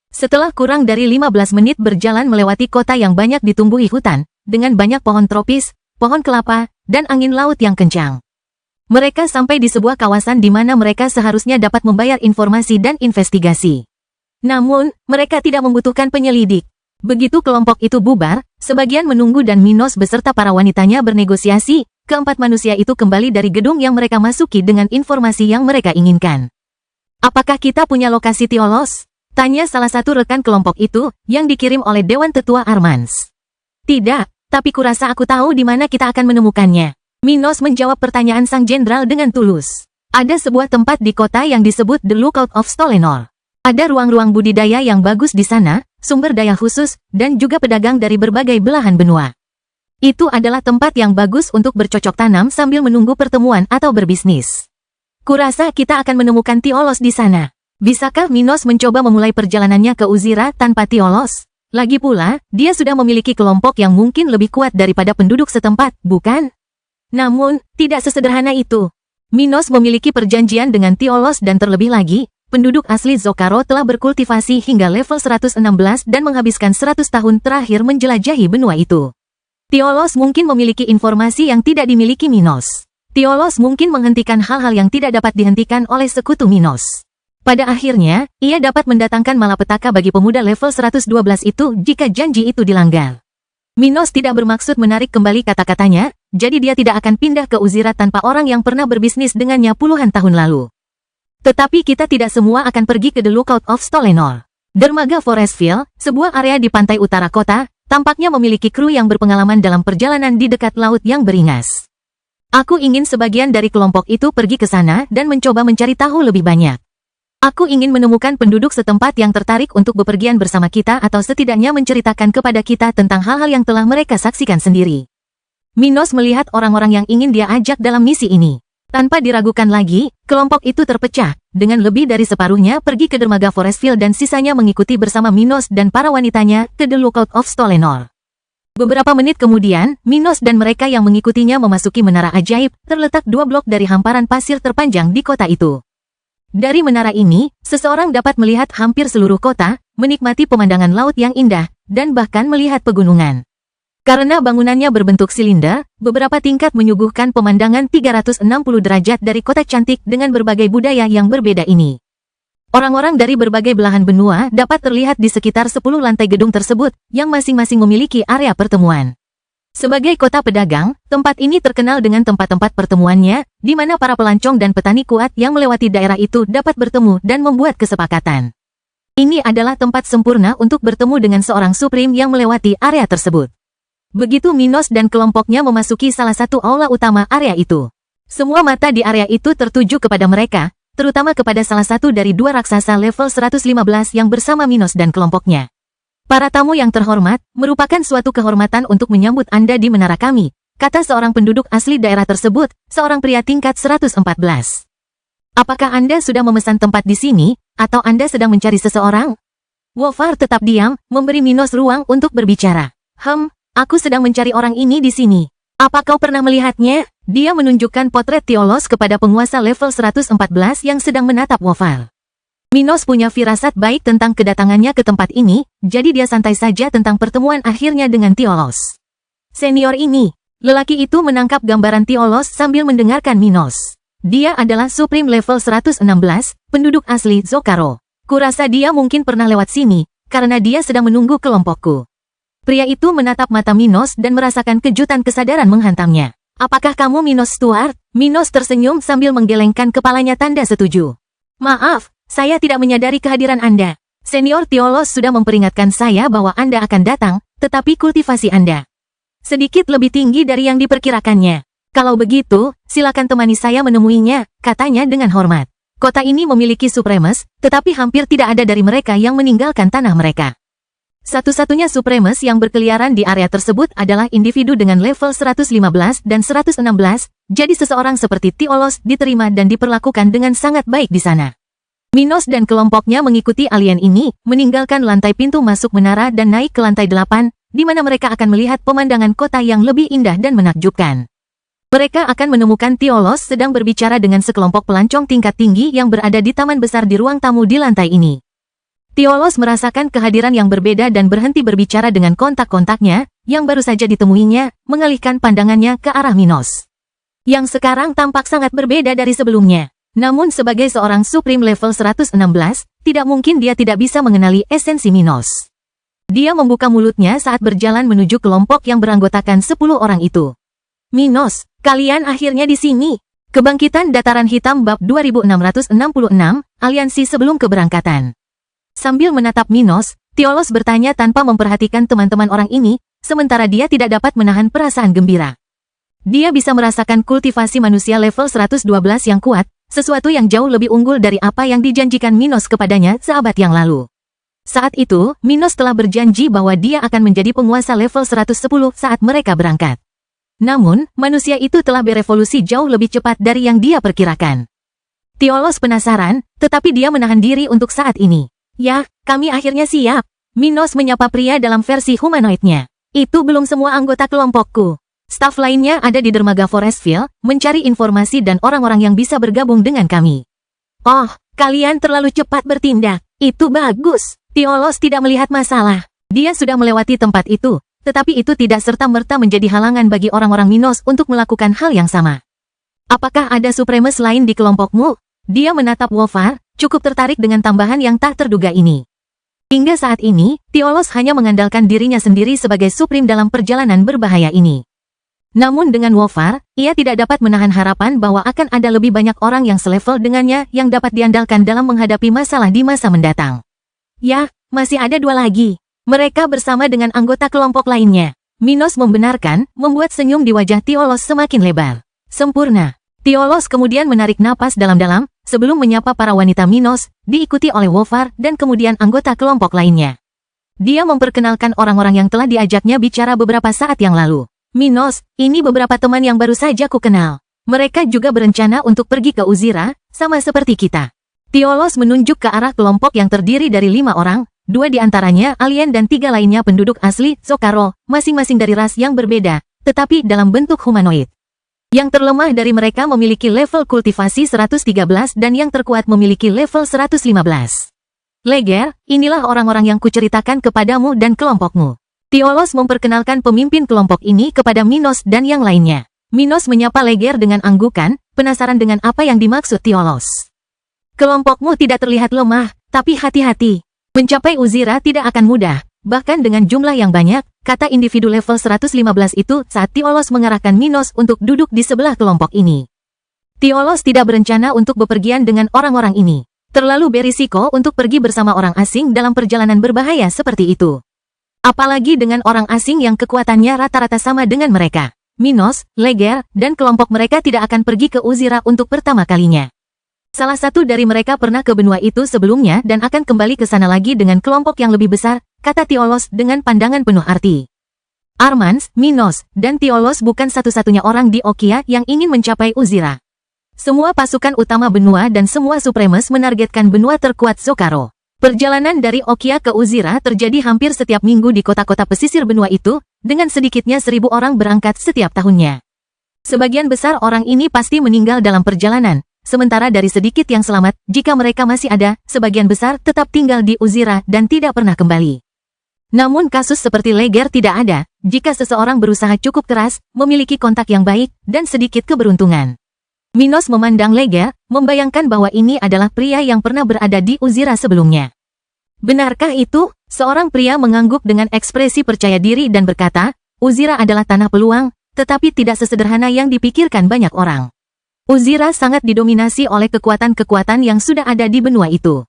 Setelah kurang dari 15 menit berjalan melewati kota yang banyak ditumbuhi hutan, dengan banyak pohon tropis, pohon kelapa, dan angin laut yang kencang. Mereka sampai di sebuah kawasan di mana mereka seharusnya dapat membayar informasi dan investigasi. Namun, mereka tidak membutuhkan penyelidik. Begitu kelompok itu bubar, sebagian menunggu dan Minos beserta para wanitanya bernegosiasi, keempat manusia itu kembali dari gedung yang mereka masuki dengan informasi yang mereka inginkan. Apakah kita punya lokasi Tiolos? Tanya salah satu rekan kelompok itu, yang dikirim oleh Dewan Tetua Armans. Tidak, tapi kurasa aku tahu di mana kita akan menemukannya. Minos menjawab pertanyaan sang jenderal dengan tulus. Ada sebuah tempat di kota yang disebut The Lookout of Stolenor. Ada ruang-ruang budidaya yang bagus di sana, sumber daya khusus, dan juga pedagang dari berbagai belahan benua. Itu adalah tempat yang bagus untuk bercocok tanam sambil menunggu pertemuan atau berbisnis. Kurasa kita akan menemukan Tiolos di sana. Bisakah Minos mencoba memulai perjalanannya ke Uzira tanpa Tiolos? Lagi pula, dia sudah memiliki kelompok yang mungkin lebih kuat daripada penduduk setempat, bukan? Namun, tidak sesederhana itu. Minos memiliki perjanjian dengan Tiolos dan terlebih lagi, penduduk asli Zokaro telah berkultivasi hingga level 116 dan menghabiskan 100 tahun terakhir menjelajahi benua itu. Tiolos mungkin memiliki informasi yang tidak dimiliki Minos. Tiolos mungkin menghentikan hal-hal yang tidak dapat dihentikan oleh sekutu Minos. Pada akhirnya, ia dapat mendatangkan malapetaka bagi pemuda level 112 itu jika janji itu dilanggar. Minos tidak bermaksud menarik kembali kata-katanya, jadi dia tidak akan pindah ke Uzirat tanpa orang yang pernah berbisnis dengannya puluhan tahun lalu. Tetapi kita tidak semua akan pergi ke The Lookout of Stolenor. Dermaga Forestville, sebuah area di pantai utara kota, tampaknya memiliki kru yang berpengalaman dalam perjalanan di dekat laut yang beringas. Aku ingin sebagian dari kelompok itu pergi ke sana dan mencoba mencari tahu lebih banyak. Aku ingin menemukan penduduk setempat yang tertarik untuk bepergian bersama kita atau setidaknya menceritakan kepada kita tentang hal-hal yang telah mereka saksikan sendiri. Minos melihat orang-orang yang ingin dia ajak dalam misi ini. Tanpa diragukan lagi, kelompok itu terpecah, dengan lebih dari separuhnya pergi ke dermaga Forestville dan sisanya mengikuti bersama Minos dan para wanitanya ke The Lookout of Stolenor. Beberapa menit kemudian, Minos dan mereka yang mengikutinya memasuki menara ajaib, terletak 2 blok dari hamparan pasir terpanjang di kota itu. Dari menara ini, seseorang dapat melihat hampir seluruh kota, menikmati pemandangan laut yang indah, dan bahkan melihat pegunungan. Karena bangunannya berbentuk silinder, beberapa tingkat menyuguhkan pemandangan 360 derajat dari kota cantik dengan berbagai budaya yang berbeda ini. Orang-orang dari berbagai belahan benua dapat terlihat di sekitar 10 lantai gedung tersebut, yang masing-masing memiliki area pertemuan. Sebagai kota pedagang, tempat ini terkenal dengan tempat-tempat pertemuannya, di mana para pelancong dan petani kuat yang melewati daerah itu dapat bertemu dan membuat kesepakatan. Ini adalah tempat sempurna untuk bertemu dengan seorang Supreme yang melewati area tersebut. Begitu Minos dan kelompoknya memasuki salah satu aula utama area itu. Semua mata di area itu tertuju kepada mereka, terutama kepada salah satu dari 2 raksasa level 115 yang bersama Minos dan kelompoknya. Para tamu yang terhormat, merupakan suatu kehormatan untuk menyambut Anda di menara kami, kata seorang penduduk asli daerah tersebut, seorang pria tingkat 114. Apakah Anda sudah memesan tempat di sini, atau Anda sedang mencari seseorang? Wolfar tetap diam, memberi Minos ruang untuk berbicara. Aku sedang mencari orang ini di sini. Apa kau pernah melihatnya? Dia menunjukkan potret Tiolos kepada penguasa level 114 yang sedang menatap Wolfar. Minos punya firasat baik tentang kedatangannya ke tempat ini, jadi dia santai saja tentang pertemuan akhirnya dengan Tiolos. Senior ini, lelaki itu menangkap gambaran Tiolos sambil mendengarkan Minos. Dia adalah Supreme level 116, penduduk asli Zokaro. Kurasa dia mungkin pernah lewat sini, karena dia sedang menunggu kelompokku. Pria itu menatap mata Minos dan merasakan kejutan kesadaran menghantamnya. Apakah kamu Minos Stuart? Minos tersenyum sambil menggelengkan kepalanya tanda setuju. Maaf. Saya tidak menyadari kehadiran Anda. Senior Tiolos sudah memperingatkan saya bahwa Anda akan datang, tetapi kultivasi Anda sedikit lebih tinggi dari yang diperkirakannya. Kalau begitu, silakan temani saya menemuinya, katanya dengan hormat. Kota ini memiliki Supremes, tetapi hampir tidak ada dari mereka yang meninggalkan tanah mereka. Satu-satunya Supremes yang berkeliaran di area tersebut adalah individu dengan level 115 dan 116, jadi seseorang seperti Tiolos diterima dan diperlakukan dengan sangat baik di sana. Minos dan kelompoknya mengikuti alien ini, meninggalkan lantai pintu masuk menara dan naik ke lantai 8, di mana mereka akan melihat pemandangan kota yang lebih indah dan menakjubkan. Mereka akan menemukan Tiolos sedang berbicara dengan sekelompok pelancong tingkat tinggi yang berada di taman besar di ruang tamu di lantai ini. Tiolos merasakan kehadiran yang berbeda dan berhenti berbicara dengan kontak-kontaknya, yang baru saja ditemuinya, mengalihkan pandangannya ke arah Minos. Yang sekarang tampak sangat berbeda dari sebelumnya. Namun sebagai seorang Supreme level 116, tidak mungkin dia tidak bisa mengenali esensi Minos. Dia membuka mulutnya saat berjalan menuju kelompok yang beranggotakan 10 orang itu. Minos, kalian akhirnya di sini. Kebangkitan Dataran Hitam bab 2666, aliansi sebelum keberangkatan. Sambil menatap Minos, Tiolos bertanya tanpa memperhatikan teman-teman orang ini, sementara dia tidak dapat menahan perasaan gembira. Dia bisa merasakan kultivasi manusia level 112 yang kuat, sesuatu yang jauh lebih unggul dari apa yang dijanjikan Minos kepadanya seabad yang lalu. Saat itu, Minos telah berjanji bahwa dia akan menjadi penguasa level 110 saat mereka berangkat. Namun, manusia itu telah berevolusi jauh lebih cepat dari yang dia perkirakan. Tiolos penasaran, tetapi dia menahan diri untuk saat ini. Ya, kami akhirnya siap. Minos menyapa pria dalam versi humanoidnya. Itu belum semua anggota kelompokku. Staf lainnya ada di dermaga Forestville, mencari informasi dan orang-orang yang bisa bergabung dengan kami. Oh, kalian terlalu cepat bertindak. Itu bagus. Tiolos tidak melihat masalah. Dia sudah melewati tempat itu, tetapi itu tidak serta-merta menjadi halangan bagi orang-orang Minos untuk melakukan hal yang sama. Apakah ada Supremes lain di kelompokmu? Dia menatap Wolfar, cukup tertarik dengan tambahan yang tak terduga ini. Hingga saat ini, Tiolos hanya mengandalkan dirinya sendiri sebagai Supreme dalam perjalanan berbahaya ini. Namun dengan Wolfar, ia tidak dapat menahan harapan bahwa akan ada lebih banyak orang yang selevel dengannya yang dapat diandalkan dalam menghadapi masalah di masa mendatang. Ya, masih ada 2 lagi. Mereka bersama dengan anggota kelompok lainnya. Minos membenarkan, membuat senyum di wajah Tiolos semakin lebar. Sempurna. Tiolos kemudian menarik napas dalam-dalam, sebelum menyapa para wanita Minos, diikuti oleh Wolfar dan kemudian anggota kelompok lainnya. Dia memperkenalkan orang-orang yang telah diajaknya bicara beberapa saat yang lalu. Minos, ini beberapa teman yang baru saja ku kenal. Mereka juga berencana untuk pergi ke Uzira, sama seperti kita. Tiolos menunjuk ke arah kelompok yang terdiri dari 5 orang, 2 di antaranya alien dan 3 lainnya penduduk asli Zokaro, masing-masing dari ras yang berbeda, tetapi dalam bentuk humanoid. Yang terlemah dari mereka memiliki level kultivasi 113 dan yang terkuat memiliki level 115. Leger, inilah orang-orang yang kuceritakan kepadamu dan kelompokmu. Tiolos memperkenalkan pemimpin kelompok ini kepada Minos dan yang lainnya. Minos menyapa Leger dengan anggukan, penasaran dengan apa yang dimaksud Tiolos. Kelompokmu tidak terlihat lemah, tapi hati-hati. Mencapai Uzira tidak akan mudah, bahkan dengan jumlah yang banyak, kata individu level 115 itu saat Tiolos mengarahkan Minos untuk duduk di sebelah kelompok ini. Tiolos tidak berencana untuk bepergian dengan orang-orang ini. Terlalu berisiko untuk pergi bersama orang asing dalam perjalanan berbahaya seperti itu. Apalagi dengan orang asing yang kekuatannya rata-rata sama dengan mereka. Minos, Leger, dan kelompok mereka tidak akan pergi ke Uzira untuk pertama kalinya. Salah satu dari mereka pernah ke benua itu sebelumnya dan akan kembali ke sana lagi dengan kelompok yang lebih besar, kata Tiolos dengan pandangan penuh arti. Armans, Minos, dan Tiolos bukan satu-satunya orang di Okia yang ingin mencapai Uzira. Semua pasukan utama benua dan semua Supremes menargetkan benua terkuat Zokaro. Perjalanan dari Okia ke Uzira terjadi hampir setiap minggu di kota-kota pesisir benua itu, dengan sedikitnya 1000 orang berangkat setiap tahunnya. Sebagian besar orang ini pasti meninggal dalam perjalanan, sementara dari sedikit yang selamat, jika mereka masih ada, sebagian besar tetap tinggal di Uzira dan tidak pernah kembali. Namun kasus seperti Leger tidak ada, jika seseorang berusaha cukup keras, memiliki kontak yang baik, dan sedikit keberuntungan. Minos memandang Leger, membayangkan bahwa ini adalah pria yang pernah berada di Uzira sebelumnya. Benarkah itu? Seorang pria mengangguk dengan ekspresi percaya diri dan berkata, Uzira adalah tanah peluang, tetapi tidak sesederhana yang dipikirkan banyak orang. Uzira sangat didominasi oleh kekuatan-kekuatan yang sudah ada di benua itu.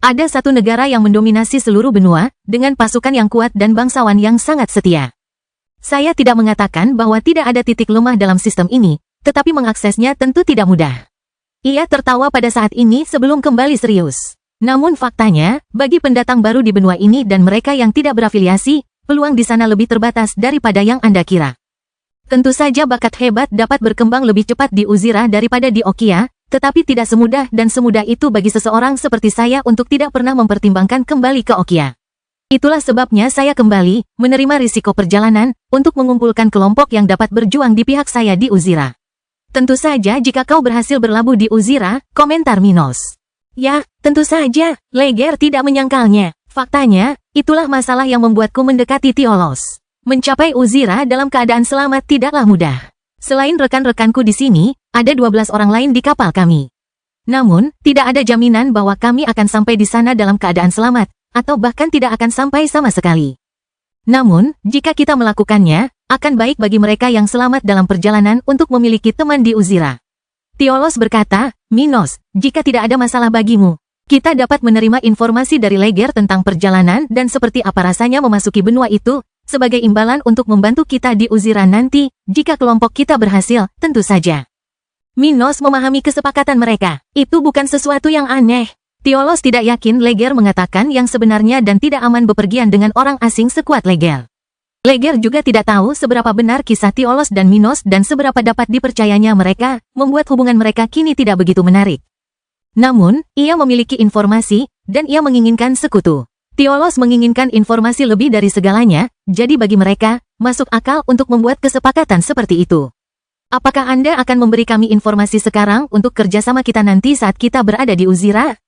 Ada satu negara yang mendominasi seluruh benua, dengan pasukan yang kuat dan bangsawan yang sangat setia. Saya tidak mengatakan bahwa tidak ada titik lemah dalam sistem ini, tetapi mengaksesnya tentu tidak mudah. Ia tertawa pada saat ini sebelum kembali serius. Namun faktanya, bagi pendatang baru di benua ini dan mereka yang tidak berafiliasi, peluang di sana lebih terbatas daripada yang Anda kira. Tentu saja bakat hebat dapat berkembang lebih cepat di Uzira daripada di Okia, tetapi tidak semudah dan semudah itu bagi seseorang seperti saya untuk tidak pernah mempertimbangkan kembali ke Okia. Itulah sebabnya saya kembali, menerima risiko perjalanan, untuk mengumpulkan kelompok yang dapat berjuang di pihak saya di Uzira. Tentu saja jika kau berhasil berlabuh di Uzira, komentar Minos. Ya, tentu saja, Leger tidak menyangkalnya. Faktanya, itulah masalah yang membuatku mendekati Tiolos. Mencapai Uzira dalam keadaan selamat tidaklah mudah. Selain rekan-rekanku di sini, ada 12 orang lain di kapal kami. Namun, tidak ada jaminan bahwa kami akan sampai di sana dalam keadaan selamat, atau bahkan tidak akan sampai sama sekali. Namun, jika kita melakukannya, akan baik bagi mereka yang selamat dalam perjalanan untuk memiliki teman di Uzira. Tiolos berkata, Minos, jika tidak ada masalah bagimu, kita dapat menerima informasi dari Leger tentang perjalanan dan seperti apa rasanya memasuki benua itu, sebagai imbalan untuk membantu kita di Uzira nanti, jika kelompok kita berhasil, tentu saja. Minos memahami kesepakatan mereka. Itu bukan sesuatu yang aneh. Tiolos tidak yakin Leger mengatakan yang sebenarnya dan tidak aman bepergian dengan orang asing sekuat Leger. Leger juga tidak tahu seberapa benar kisah Tiolos dan Minos dan seberapa dapat dipercayanya mereka, membuat hubungan mereka kini tidak begitu menarik. Namun, ia memiliki informasi, dan ia menginginkan sekutu. Tiolos menginginkan informasi lebih dari segalanya, jadi bagi mereka, masuk akal untuk membuat kesepakatan seperti itu. Apakah Anda akan memberi kami informasi sekarang untuk kerjasama kita nanti saat kita berada di Uzira?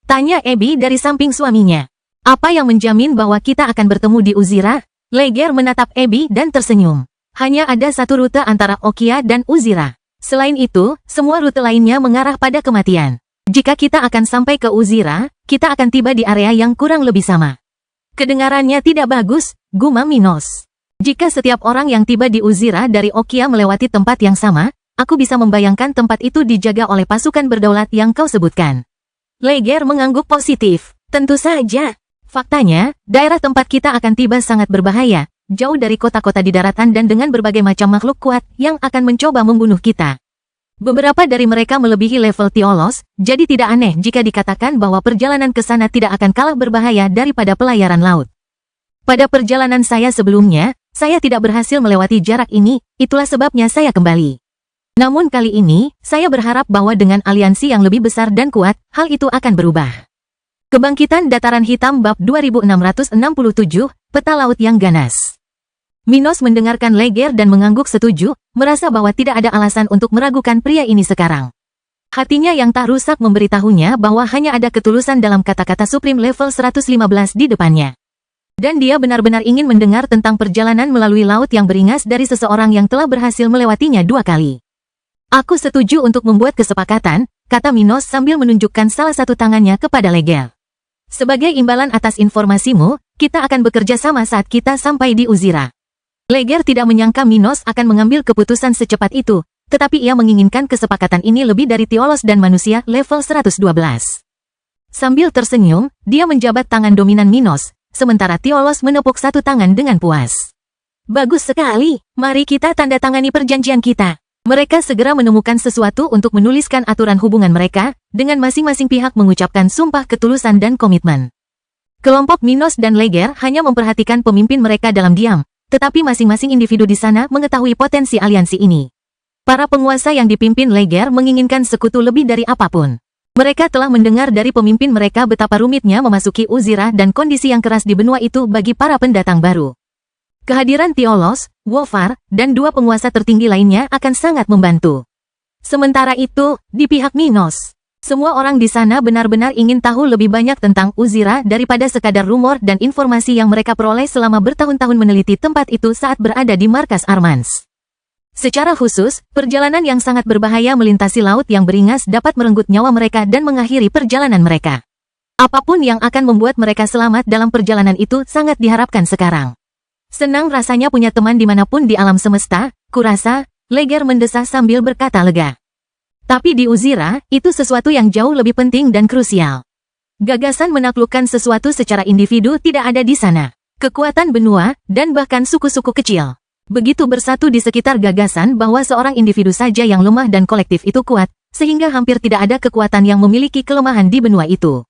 Tanya Abby dari samping suaminya. Apa yang menjamin bahwa kita akan bertemu di Uzira? Leger menatap Abby dan tersenyum. Hanya ada satu rute antara Okia dan Uzira. Selain itu, semua rute lainnya mengarah pada kematian. Jika kita akan sampai ke Uzira, kita akan tiba di area yang kurang lebih sama. Kedengarannya tidak bagus, gumam Minos. Jika setiap orang yang tiba di Uzira dari Okia melewati tempat yang sama, aku bisa membayangkan tempat itu dijaga oleh pasukan berdaulat yang kau sebutkan. Leger mengangguk positif. Tentu saja. Faktanya, daerah tempat kita akan tiba sangat berbahaya, jauh dari kota-kota di daratan dan dengan berbagai macam makhluk kuat yang akan mencoba membunuh kita. Beberapa dari mereka melebihi level Tiolos, jadi tidak aneh jika dikatakan bahwa perjalanan ke sana tidak akan kalah berbahaya daripada pelayaran laut. Pada perjalanan saya sebelumnya, saya tidak berhasil melewati jarak ini, itulah sebabnya saya kembali. Namun kali ini, saya berharap bahwa dengan aliansi yang lebih besar dan kuat, hal itu akan berubah. Kebangkitan Dataran Hitam Bab 2667, Peta Laut yang Ganas. Minos mendengarkan Leger dan mengangguk setuju, merasa bahwa tidak ada alasan untuk meragukan pria ini sekarang. Hatinya yang tak rusak memberitahunya bahwa hanya ada ketulusan dalam kata-kata Supreme level 115 di depannya. Dan dia benar-benar ingin mendengar tentang perjalanan melalui laut yang beringas dari seseorang yang telah berhasil melewatinya 2 kali. Aku setuju untuk membuat kesepakatan, kata Minos sambil menunjukkan salah satu tangannya kepada Leger. Sebagai imbalan atas informasimu, kita akan bekerja sama saat kita sampai di Uzira. Leger tidak menyangka Minos akan mengambil keputusan secepat itu, tetapi ia menginginkan kesepakatan ini lebih dari Tiolos dan manusia level 112. Sambil tersenyum, dia menjabat tangan dominan Minos, sementara Tiolos menepuk satu tangan dengan puas. Bagus sekali, mari kita tanda tangani perjanjian kita. Mereka segera menemukan sesuatu untuk menuliskan aturan hubungan mereka, dengan masing-masing pihak mengucapkan sumpah ketulusan dan komitmen. Kelompok Minos dan Leger hanya memperhatikan pemimpin mereka dalam diam, tetapi masing-masing individu di sana mengetahui potensi aliansi ini. Para penguasa yang dipimpin Leger menginginkan sekutu lebih dari apapun. Mereka telah mendengar dari pemimpin mereka betapa rumitnya memasuki Uzira dan kondisi yang keras di benua itu bagi para pendatang baru. Kehadiran Tiolos, Wolfar, dan 2 penguasa tertinggi lainnya akan sangat membantu. Sementara itu, di pihak Minos, semua orang di sana benar-benar ingin tahu lebih banyak tentang Uzira daripada sekadar rumor dan informasi yang mereka peroleh selama bertahun-tahun meneliti tempat itu saat berada di markas Armans. Secara khusus, perjalanan yang sangat berbahaya melintasi laut yang beringas dapat merenggut nyawa mereka dan mengakhiri perjalanan mereka. Apapun yang akan membuat mereka selamat dalam perjalanan itu sangat diharapkan sekarang. Senang rasanya punya teman dimanapun di alam semesta, kurasa, Leger mendesah sambil berkata lega. Tapi di Uzira, itu sesuatu yang jauh lebih penting dan krusial. Gagasan menaklukkan sesuatu secara individu tidak ada di sana. Kekuatan benua, dan bahkan suku-suku kecil begitu bersatu di sekitar gagasan bahwa seorang individu saja yang lemah dan kolektif itu kuat, sehingga hampir tidak ada kekuatan yang memiliki kelemahan di benua itu.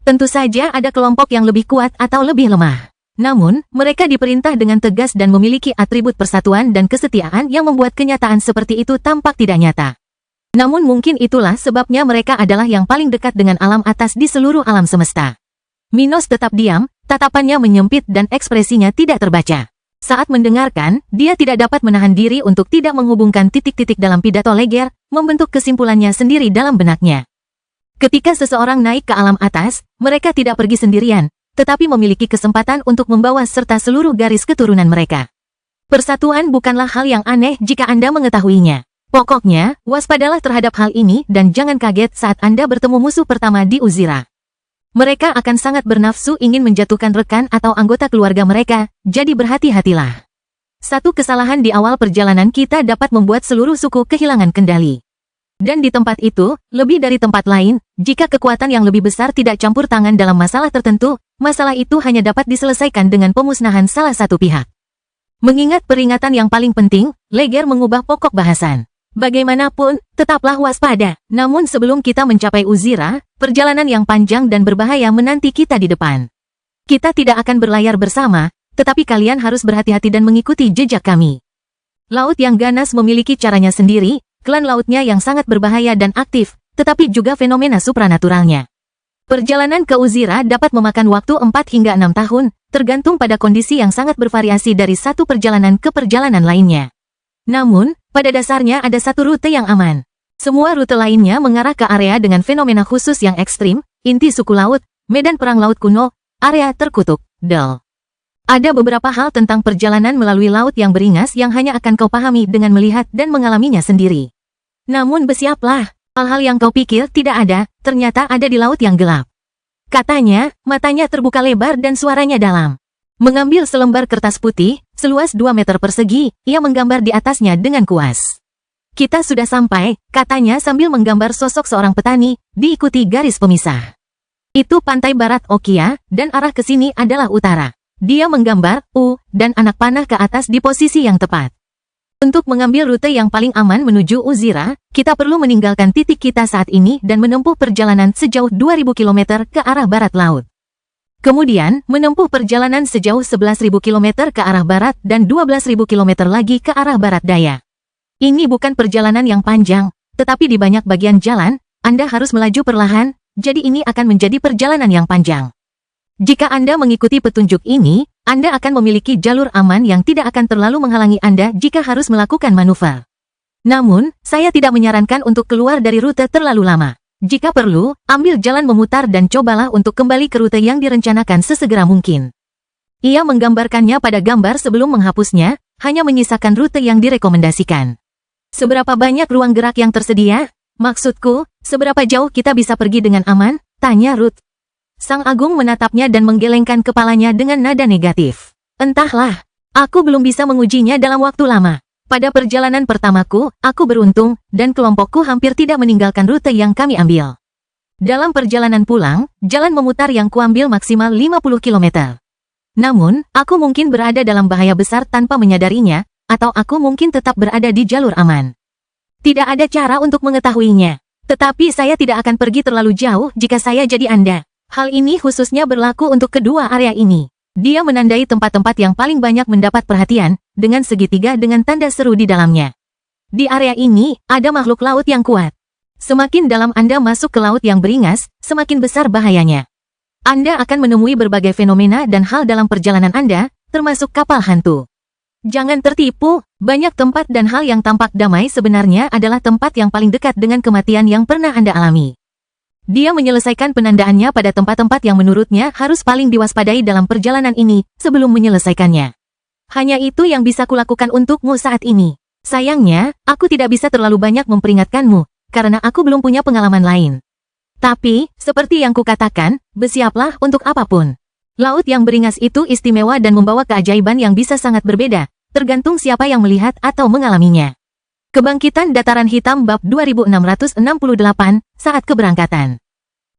Tentu saja ada kelompok yang lebih kuat atau lebih lemah. Namun, mereka diperintah dengan tegas dan memiliki atribut persatuan dan kesetiaan yang membuat kenyataan seperti itu tampak tidak nyata. Namun mungkin itulah sebabnya mereka adalah yang paling dekat dengan alam atas di seluruh alam semesta. Minos tetap diam, tatapannya menyempit dan ekspresinya tidak terbaca. Saat mendengarkan, dia tidak dapat menahan diri untuk tidak menghubungkan titik-titik dalam pidato Leger, membentuk kesimpulannya sendiri dalam benaknya. Ketika seseorang naik ke alam atas, mereka tidak pergi sendirian, tetapi memiliki kesempatan untuk membawa serta seluruh garis keturunan mereka. Persatuan bukanlah hal yang aneh jika Anda mengetahuinya. Pokoknya, waspadalah terhadap hal ini dan jangan kaget saat Anda bertemu musuh pertama di Uzira. Mereka akan sangat bernafsu ingin menjatuhkan rekan atau anggota keluarga mereka, jadi berhati-hatilah. Satu kesalahan di awal perjalanan kita dapat membuat seluruh suku kehilangan kendali. Dan di tempat itu, lebih dari tempat lain, jika kekuatan yang lebih besar tidak campur tangan dalam masalah tertentu, masalah itu hanya dapat diselesaikan dengan pemusnahan salah satu pihak. Mengingat peringatan yang paling penting, Leger mengubah pokok bahasan. Bagaimanapun, tetaplah waspada. Namun sebelum kita mencapai Uzira, perjalanan yang panjang dan berbahaya menanti kita di depan. Kita tidak akan berlayar bersama, tetapi kalian harus berhati-hati dan mengikuti jejak kami. Laut yang ganas memiliki caranya sendiri, klan lautnya yang sangat berbahaya dan aktif, tetapi juga fenomena supranaturalnya. Perjalanan ke Uzira dapat memakan waktu 4 hingga 6 tahun, tergantung pada kondisi yang sangat bervariasi dari satu perjalanan ke perjalanan lainnya. Namun, Pada dasarnya ada satu rute yang aman. Semua rute lainnya mengarah ke area dengan fenomena khusus yang ekstrim, inti suku laut, medan perang laut kuno, area terkutuk, Del. Ada beberapa hal tentang perjalanan melalui laut yang beringas yang hanya akan kau pahami dengan melihat dan mengalaminya sendiri. Namun bersiaplah, hal-hal yang kau pikir tidak ada, ternyata ada di laut yang gelap. Katanya, matanya terbuka lebar dan suaranya dalam. Mengambil selembar kertas putih, seluas 2 meter persegi, ia menggambar di atasnya dengan kuas. Kita sudah sampai, katanya sambil menggambar sosok seorang petani, diikuti garis pemisah. Itu pantai barat Okia, dan arah ke sini adalah utara. Dia menggambar U dan anak panah ke atas di posisi yang tepat. Untuk mengambil rute yang paling aman menuju Uzira, kita perlu meninggalkan titik kita saat ini dan menempuh perjalanan sejauh 2000 km ke arah barat laut. Kemudian, menempuh perjalanan sejauh 11.000 km ke arah barat dan 12.000 km lagi ke arah barat daya. Ini bukan perjalanan yang panjang, tetapi di banyak bagian jalan, Anda harus melaju perlahan, jadi ini akan menjadi perjalanan yang panjang. Jika Anda mengikuti petunjuk ini, Anda akan memiliki jalur aman yang tidak akan terlalu menghalangi Anda jika harus melakukan manuver. Namun, saya tidak menyarankan untuk keluar dari rute terlalu lama. Jika perlu, ambil jalan memutar dan cobalah untuk kembali ke rute yang direncanakan sesegera mungkin. Ia menggambarkannya pada gambar sebelum menghapusnya, hanya menyisakan rute yang direkomendasikan. Seberapa banyak ruang gerak yang tersedia? Maksudku, seberapa jauh kita bisa pergi dengan aman? Tanya Ruth. Sang Agung menatapnya dan menggelengkan kepalanya dengan nada negatif. Entahlah, aku belum bisa mengujinya dalam waktu lama. Pada perjalanan pertamaku, aku beruntung, dan kelompokku hampir tidak meninggalkan rute yang kami ambil. Dalam perjalanan pulang, jalan memutar yang kuambil maksimal 50 km. Namun, aku mungkin berada dalam bahaya besar tanpa menyadarinya, atau aku mungkin tetap berada di jalur aman. Tidak ada cara untuk mengetahuinya. Tetapi saya tidak akan pergi terlalu jauh jika saya jadi Anda. Hal ini khususnya berlaku untuk kedua area ini. Dia menandai tempat-tempat yang paling banyak mendapat perhatian, dengan segitiga dengan tanda seru di dalamnya. Di area ini, ada makhluk laut yang kuat. Semakin dalam Anda masuk ke laut yang beringas, semakin besar bahayanya. Anda akan menemui berbagai fenomena dan hal dalam perjalanan Anda, termasuk kapal hantu. Jangan tertipu, banyak tempat dan hal yang tampak damai sebenarnya adalah tempat yang paling dekat dengan kematian yang pernah Anda alami. Dia menyelesaikan penandaannya pada tempat-tempat yang menurutnya harus paling diwaspadai dalam perjalanan ini, sebelum menyelesaikannya. Hanya itu yang bisa kulakukan untukmu saat ini. Sayangnya, aku tidak bisa terlalu banyak memperingatkanmu, karena aku belum punya pengalaman lain. Tapi, seperti yang kukatakan, bersiaplah untuk apapun. Laut yang beringas itu istimewa dan membawa keajaiban yang bisa sangat berbeda, tergantung siapa yang melihat atau mengalaminya. Kebangkitan Dataran Hitam Bab 2668, saat keberangkatan.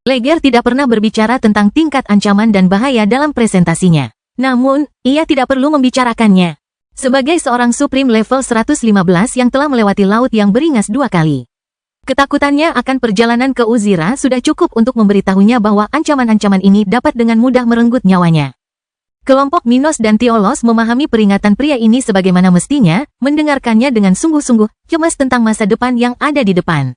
Leger tidak pernah berbicara tentang tingkat ancaman dan bahaya dalam presentasinya. Namun, ia tidak perlu membicarakannya. Sebagai seorang Supreme level 115 yang telah melewati laut yang beringas 2 kali. Ketakutannya akan perjalanan ke Uzira sudah cukup untuk memberitahunya bahwa ancaman-ancaman ini dapat dengan mudah merenggut nyawanya. Kelompok Minos dan Tiolos memahami peringatan pria ini sebagaimana mestinya, mendengarkannya dengan sungguh-sungguh, cemas tentang masa depan yang ada di depan.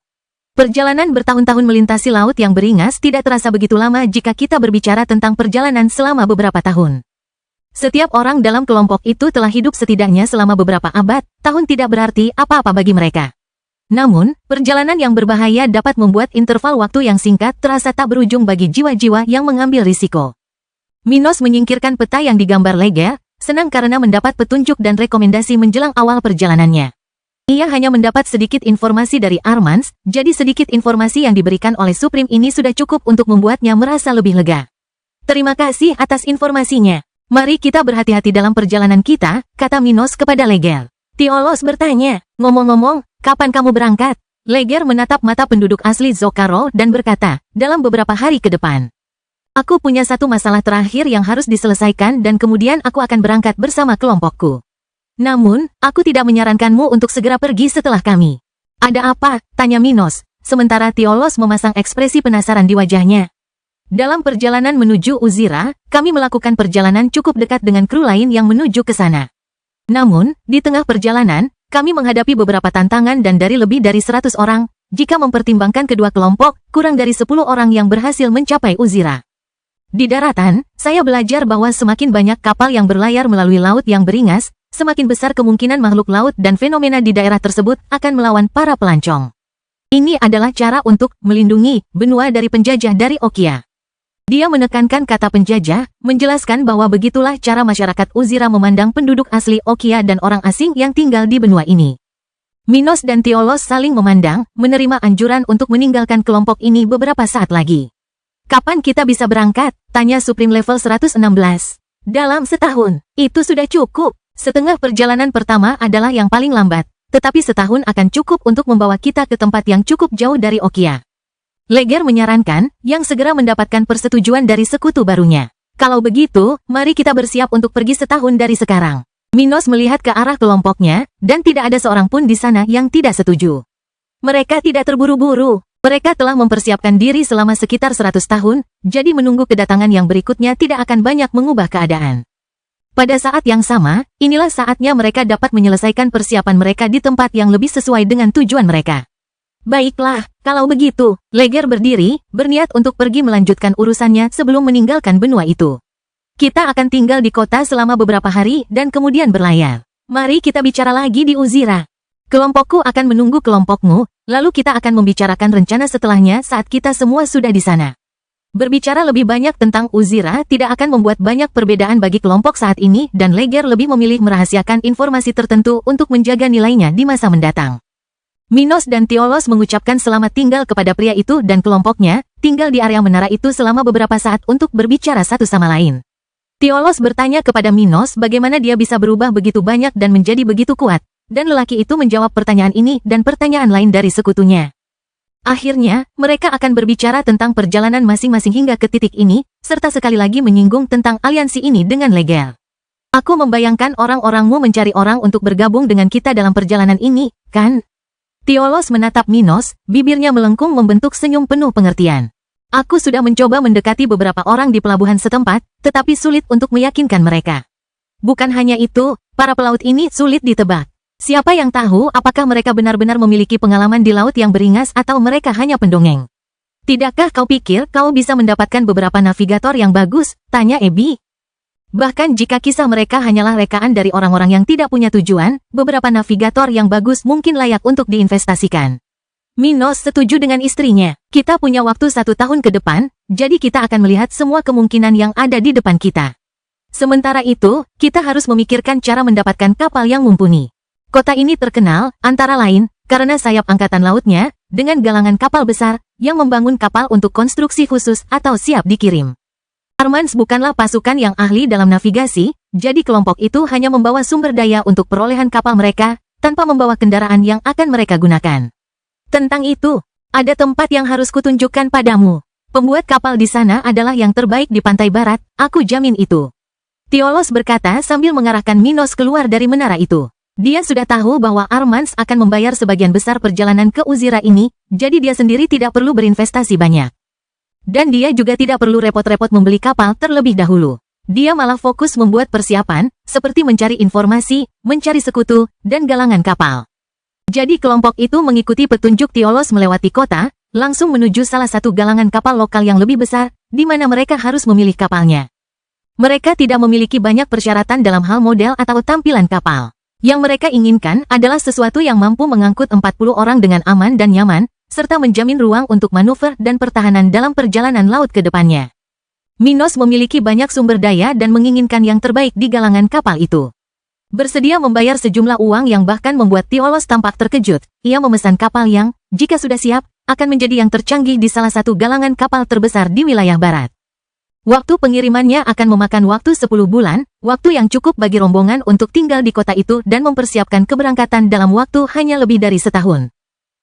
Perjalanan bertahun-tahun melintasi laut yang beringas tidak terasa begitu lama jika kita berbicara tentang perjalanan selama beberapa tahun. Setiap orang dalam kelompok itu telah hidup setidaknya selama beberapa abad, tahun tidak berarti apa-apa bagi mereka. Namun, perjalanan yang berbahaya dapat membuat interval waktu yang singkat terasa tak berujung bagi jiwa-jiwa yang mengambil risiko. Minos menyingkirkan peta yang digambar Leger, senang karena mendapat petunjuk dan rekomendasi menjelang awal perjalanannya. Ia hanya mendapat sedikit informasi dari Armans, jadi sedikit informasi yang diberikan oleh Supreme ini sudah cukup untuk membuatnya merasa lebih lega. Terima kasih atas informasinya. Mari kita berhati-hati dalam perjalanan kita, kata Minos kepada Leger. Tiolos bertanya, ngomong-ngomong, kapan kamu berangkat? Leger menatap mata penduduk asli Zokaro dan berkata, dalam beberapa hari ke depan. Aku punya satu masalah terakhir yang harus diselesaikan dan kemudian aku akan berangkat bersama kelompokku. Namun, aku tidak menyarankanmu untuk segera pergi setelah kami. Ada apa? Tanya Minos, sementara Tiolos memasang ekspresi penasaran di wajahnya. Dalam perjalanan menuju Uzira, kami melakukan perjalanan cukup dekat dengan kru lain yang menuju ke sana. Namun, di tengah perjalanan, kami menghadapi beberapa tantangan dan dari lebih dari 100 orang, jika mempertimbangkan kedua kelompok, kurang dari 10 orang yang berhasil mencapai Uzira. Di daratan, saya belajar bahwa semakin banyak kapal yang berlayar melalui laut yang beringas, semakin besar kemungkinan makhluk laut dan fenomena di daerah tersebut akan melawan para pelancong. Ini adalah cara untuk melindungi benua dari penjajah dari Okia. Dia menekankan kata penjajah, menjelaskan bahwa begitulah cara masyarakat Uzira memandang penduduk asli Okia dan orang asing yang tinggal di benua ini. Minos dan Tiolos saling memandang, menerima anjuran untuk meninggalkan kelompok ini beberapa saat lagi. Kapan kita bisa berangkat? Tanya Supreme level 116. Dalam setahun, itu sudah cukup. Setengah perjalanan pertama adalah yang paling lambat, tetapi setahun akan cukup untuk membawa kita ke tempat yang cukup jauh dari Okia. Leger menyarankan, yang segera mendapatkan persetujuan dari sekutu barunya. Kalau begitu, mari kita bersiap untuk pergi setahun dari sekarang. Minos melihat ke arah kelompoknya, dan tidak ada seorang pun di sana yang tidak setuju. Mereka tidak terburu-buru. Mereka telah mempersiapkan diri selama sekitar 100 tahun, jadi menunggu kedatangan yang berikutnya tidak akan banyak mengubah keadaan. Pada saat yang sama, inilah saatnya mereka dapat menyelesaikan persiapan mereka di tempat yang lebih sesuai dengan tujuan mereka. Baiklah, kalau begitu, Leger berdiri, berniat untuk pergi melanjutkan urusannya sebelum meninggalkan benua itu. Kita akan tinggal di kota selama beberapa hari dan kemudian berlayar. Mari kita bicara lagi di Uzira. Kelompokku akan menunggu kelompokmu, lalu kita akan membicarakan rencana setelahnya saat kita semua sudah di sana. Berbicara lebih banyak tentang Uzira tidak akan membuat banyak perbedaan bagi kelompok saat ini dan Leger lebih memilih merahasiakan informasi tertentu untuk menjaga nilainya di masa mendatang. Minos dan Tiolos mengucapkan selamat tinggal kepada pria itu dan kelompoknya, tinggal di area menara itu selama beberapa saat untuk berbicara satu sama lain. Tiolos bertanya kepada Minos bagaimana dia bisa berubah begitu banyak dan menjadi begitu kuat, dan lelaki itu menjawab pertanyaan ini dan pertanyaan lain dari sekutunya. Akhirnya, mereka akan berbicara tentang perjalanan masing-masing hingga ke titik ini, serta sekali lagi menyinggung tentang aliansi ini dengan Leger. Aku membayangkan orang-orangmu mencari orang untuk bergabung dengan kita dalam perjalanan ini, kan? Tiolos menatap Minos, bibirnya melengkung membentuk senyum penuh pengertian. Aku sudah mencoba mendekati beberapa orang di pelabuhan setempat, tetapi sulit untuk meyakinkan mereka. Bukan hanya itu, para pelaut ini sulit ditebak. Siapa yang tahu apakah mereka benar-benar memiliki pengalaman di laut yang beringas atau mereka hanya pendongeng? Tidakkah kau pikir kau bisa mendapatkan beberapa navigator yang bagus? Tanya Ebi. Bahkan jika kisah mereka hanyalah rekaan dari orang-orang yang tidak punya tujuan, beberapa navigator yang bagus mungkin layak untuk diinvestasikan. Minos setuju dengan istrinya. Kita punya waktu 1 tahun ke depan, jadi kita akan melihat semua kemungkinan yang ada di depan kita. Sementara itu, kita harus memikirkan cara mendapatkan kapal yang mumpuni. Kota ini terkenal, antara lain, karena sayap angkatan lautnya, dengan galangan kapal besar, yang membangun kapal untuk konstruksi khusus atau siap dikirim. Armans bukanlah pasukan yang ahli dalam navigasi, jadi kelompok itu hanya membawa sumber daya untuk perolehan kapal mereka, tanpa membawa kendaraan yang akan mereka gunakan. Tentang itu, ada tempat yang harus kutunjukkan padamu. Pembuat kapal di sana adalah yang terbaik di pantai barat, aku jamin itu. Tiolos berkata sambil mengarahkan Minos keluar dari menara itu. Dia sudah tahu bahwa Armans akan membayar sebagian besar perjalanan ke Uzira ini, jadi dia sendiri tidak perlu berinvestasi banyak. Dan dia juga tidak perlu repot-repot membeli kapal terlebih dahulu. Dia malah fokus membuat persiapan, seperti mencari informasi, mencari sekutu, dan galangan kapal. Jadi kelompok itu mengikuti petunjuk Tiolos melewati kota, langsung menuju salah satu galangan kapal lokal yang lebih besar, di mana mereka harus memilih kapalnya. Mereka tidak memiliki banyak persyaratan dalam hal model atau tampilan kapal. Yang mereka inginkan adalah sesuatu yang mampu mengangkut 40 orang dengan aman dan nyaman, serta menjamin ruang untuk manuver dan pertahanan dalam perjalanan laut ke depannya. Minos memiliki banyak sumber daya dan menginginkan yang terbaik di galangan kapal itu. Bersedia membayar sejumlah uang yang bahkan membuat Tiolos tampak terkejut. Ia memesan kapal yang, jika sudah siap, akan menjadi yang tercanggih di salah satu galangan kapal terbesar di wilayah barat. Waktu pengirimannya akan memakan waktu 10 bulan, waktu yang cukup bagi rombongan untuk tinggal di kota itu dan mempersiapkan keberangkatan dalam waktu hanya lebih dari setahun.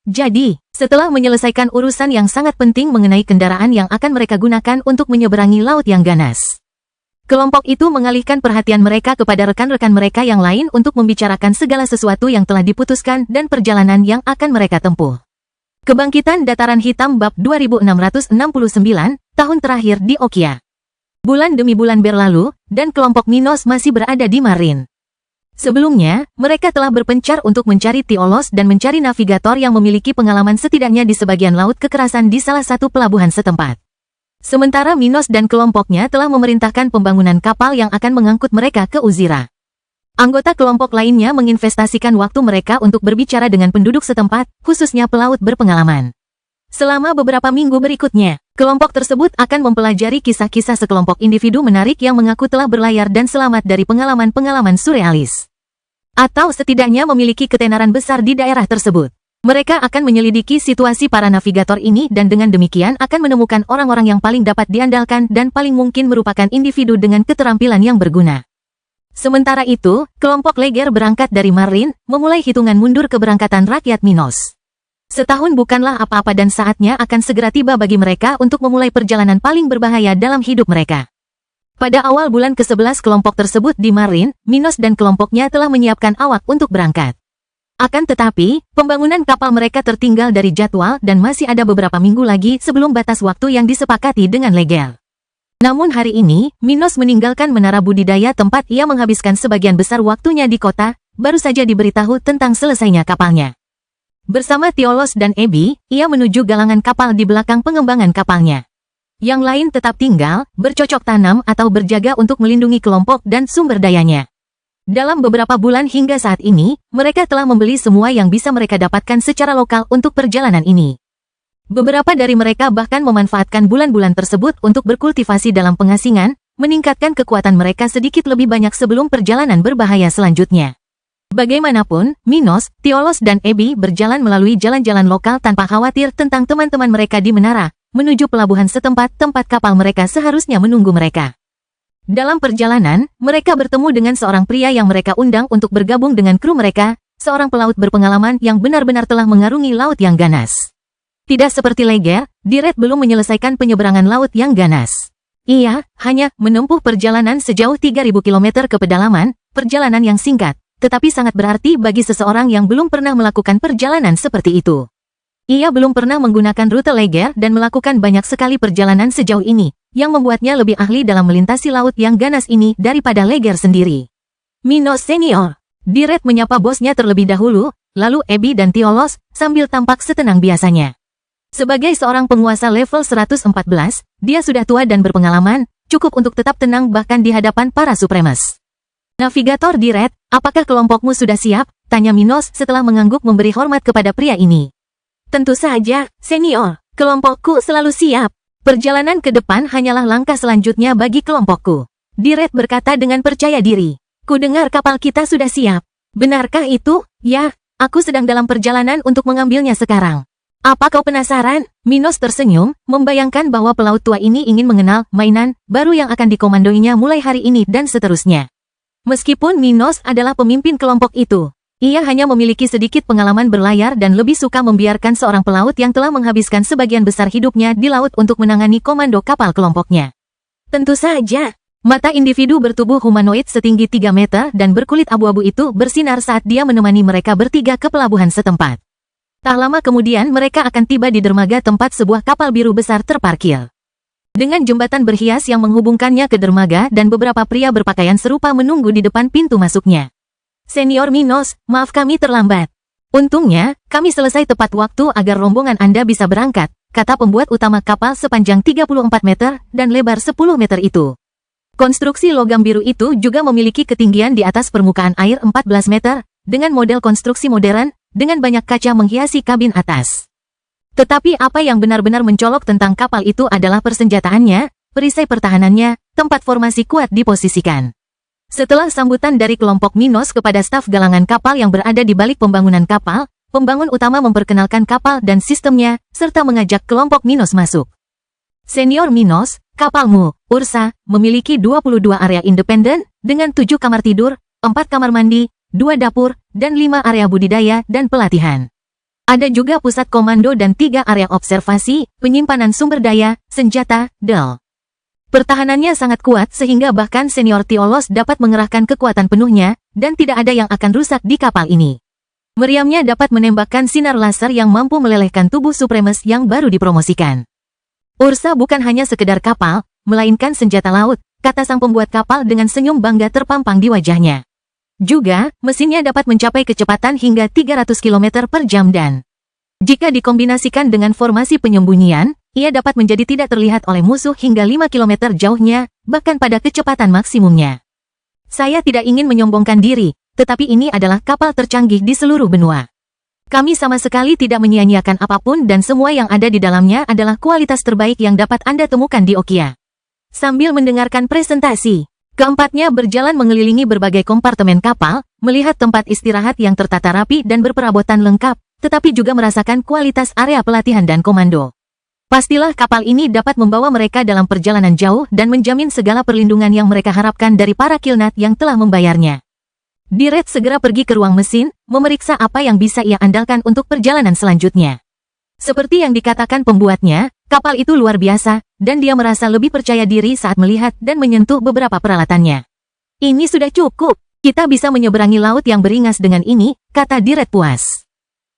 Jadi, setelah menyelesaikan urusan yang sangat penting mengenai kendaraan yang akan mereka gunakan untuk menyeberangi laut yang ganas, kelompok itu mengalihkan perhatian mereka kepada rekan-rekan mereka yang lain untuk membicarakan segala sesuatu yang telah diputuskan dan perjalanan yang akan mereka tempuh. Kebangkitan Dataran Hitam Bab 2669, tahun terakhir di Okia. Bulan demi bulan berlalu, dan kelompok Minos masih berada di Marin. Sebelumnya, mereka telah berpencar untuk mencari Tiolos dan mencari navigator yang memiliki pengalaman setidaknya di sebagian laut kekerasan di salah satu pelabuhan setempat. Sementara Minos dan kelompoknya telah memerintahkan pembangunan kapal yang akan mengangkut mereka ke Uzira. Anggota kelompok lainnya menginvestasikan waktu mereka untuk berbicara dengan penduduk setempat, khususnya pelaut berpengalaman. Selama beberapa minggu berikutnya, kelompok tersebut akan mempelajari kisah-kisah sekelompok individu menarik yang mengaku telah berlayar dan selamat dari pengalaman-pengalaman surrealis. Atau setidaknya memiliki ketenaran besar di daerah tersebut. Mereka akan menyelidiki situasi para navigator ini dan dengan demikian akan menemukan orang-orang yang paling dapat diandalkan dan paling mungkin merupakan individu dengan keterampilan yang berguna. Sementara itu, kelompok Leger berangkat dari Marlin, memulai hitungan mundur keberangkatan rakyat Minos. Setahun bukanlah apa-apa dan saatnya akan segera tiba bagi mereka untuk memulai perjalanan paling berbahaya dalam hidup mereka. Pada awal bulan ke-11 kelompok tersebut di Marlin, Minos dan kelompoknya telah menyiapkan awak untuk berangkat. Akan tetapi, pembangunan kapal mereka tertinggal dari jadwal dan masih ada beberapa minggu lagi sebelum batas waktu yang disepakati dengan Leger. Namun hari ini, Minos meninggalkan menara budidaya tempat ia menghabiskan sebagian besar waktunya di kota, baru saja diberitahu tentang selesainya kapalnya. Bersama Tiolos dan Ebi, ia menuju galangan kapal di belakang pengembangan kapalnya. Yang lain tetap tinggal, bercocok tanam atau berjaga untuk melindungi kelompok dan sumber dayanya. Dalam beberapa bulan hingga saat ini, mereka telah membeli semua yang bisa mereka dapatkan secara lokal untuk perjalanan ini. Beberapa dari mereka bahkan memanfaatkan bulan-bulan tersebut untuk berkultivasi dalam pengasingan, meningkatkan kekuatan mereka sedikit lebih banyak sebelum perjalanan berbahaya selanjutnya. Bagaimanapun, Minos, Tiolos dan Ebi berjalan melalui jalan-jalan lokal tanpa khawatir tentang teman-teman mereka di menara, menuju pelabuhan setempat tempat kapal mereka seharusnya menunggu mereka. Dalam perjalanan, mereka bertemu dengan seorang pria yang mereka undang untuk bergabung dengan kru mereka, seorang pelaut berpengalaman yang benar-benar telah mengarungi laut yang ganas. Tidak seperti Leger, Diret belum menyelesaikan penyeberangan laut yang ganas. Ia hanya menempuh perjalanan sejauh 3.000 km ke pedalaman, perjalanan yang singkat, tetapi sangat berarti bagi seseorang yang belum pernah melakukan perjalanan seperti itu. Ia belum pernah menggunakan rute Leger dan melakukan banyak sekali perjalanan sejauh ini, yang membuatnya lebih ahli dalam melintasi laut yang ganas ini daripada Leger sendiri. Minos Senior, Diret menyapa bosnya terlebih dahulu, lalu Ebi dan Tiolos, sambil tampak setenang biasanya. Sebagai seorang penguasa level 114, dia sudah tua dan berpengalaman, cukup untuk tetap tenang bahkan di hadapan para Supremes. Navigator Diret, apakah kelompokmu sudah siap? Tanya Minos setelah mengangguk memberi hormat kepada pria ini. Tentu saja, Senior. Kelompokku selalu siap. Perjalanan ke depan hanyalah langkah selanjutnya bagi kelompokku. Diret berkata dengan percaya diri. Kudengar kapal kita sudah siap. Benarkah itu? Ya, aku sedang dalam perjalanan untuk mengambilnya sekarang. Apa kau penasaran? Minos tersenyum, membayangkan bahwa pelaut tua ini ingin mengenal mainan baru yang akan dikomandoinya mulai hari ini dan seterusnya. Meskipun Minos adalah pemimpin kelompok itu, ia hanya memiliki sedikit pengalaman berlayar dan lebih suka membiarkan seorang pelaut yang telah menghabiskan sebagian besar hidupnya di laut untuk menangani komando kapal kelompoknya. Tentu saja, mata individu bertubuh humanoid setinggi 3 meter dan berkulit abu-abu itu bersinar saat dia menemani mereka bertiga ke pelabuhan setempat. Tak lama kemudian mereka akan tiba di dermaga tempat sebuah kapal biru besar terparkir. Dengan jembatan berhias yang menghubungkannya ke dermaga dan beberapa pria berpakaian serupa menunggu di depan pintu masuknya. Senior Minos, maaf kami terlambat. Untungnya, kami selesai tepat waktu agar rombongan Anda bisa berangkat, kata pembuat utama kapal sepanjang 34 meter dan lebar 10 meter itu. Konstruksi logam biru itu juga memiliki ketinggian di atas permukaan air 14 meter, dengan model konstruksi modern, dengan banyak kaca menghiasi kabin atas. Tetapi apa yang benar-benar mencolok tentang kapal itu adalah persenjataannya, perisai pertahanannya, tempat formasi kuat diposisikan. Setelah sambutan dari kelompok Minos kepada staf galangan kapal yang berada di balik pembangunan kapal, pembangun utama memperkenalkan kapal dan sistemnya, serta mengajak kelompok Minos masuk. Senior Minos, kapalmu, Ursa, memiliki 22 area independen, dengan 7 kamar tidur, 4 kamar mandi, 2 dapur, dan 5 area budidaya dan pelatihan. Ada juga pusat komando dan 3 area observasi, penyimpanan sumber daya, senjata, del. Pertahanannya sangat kuat sehingga bahkan Senior Tiolos dapat mengerahkan kekuatan penuhnya, dan tidak ada yang akan rusak di kapal ini. Meriamnya dapat menembakkan sinar laser yang mampu melelehkan tubuh Supremes yang baru dipromosikan. Ursa bukan hanya sekedar kapal, melainkan senjata laut, kata sang pembuat kapal dengan senyum bangga terpampang di wajahnya. Juga, mesinnya dapat mencapai kecepatan hingga 300 km per jam dan jika dikombinasikan dengan formasi penyembunyian, ia dapat menjadi tidak terlihat oleh musuh hingga 5 km jauhnya, bahkan pada kecepatan maksimumnya. Saya tidak ingin menyombongkan diri, tetapi ini adalah kapal tercanggih di seluruh benua. Kami sama sekali tidak menyia-nyiakan apapun dan semua yang ada di dalamnya adalah kualitas terbaik yang dapat Anda temukan di Okia. Sambil mendengarkan presentasi, keempatnya berjalan mengelilingi berbagai kompartemen kapal, melihat tempat istirahat yang tertata rapi dan berperabotan lengkap, tetapi juga merasakan kualitas area pelatihan dan komando. Pastilah kapal ini dapat membawa mereka dalam perjalanan jauh dan menjamin segala perlindungan yang mereka harapkan dari para kilnat yang telah membayarnya. Diret segera pergi ke ruang mesin, memeriksa apa yang bisa ia andalkan untuk perjalanan selanjutnya. Seperti yang dikatakan pembuatnya, kapal itu luar biasa, dan dia merasa lebih percaya diri saat melihat dan menyentuh beberapa peralatannya. Ini sudah cukup, kita bisa menyeberangi laut yang beringas dengan ini, kata Diret puas.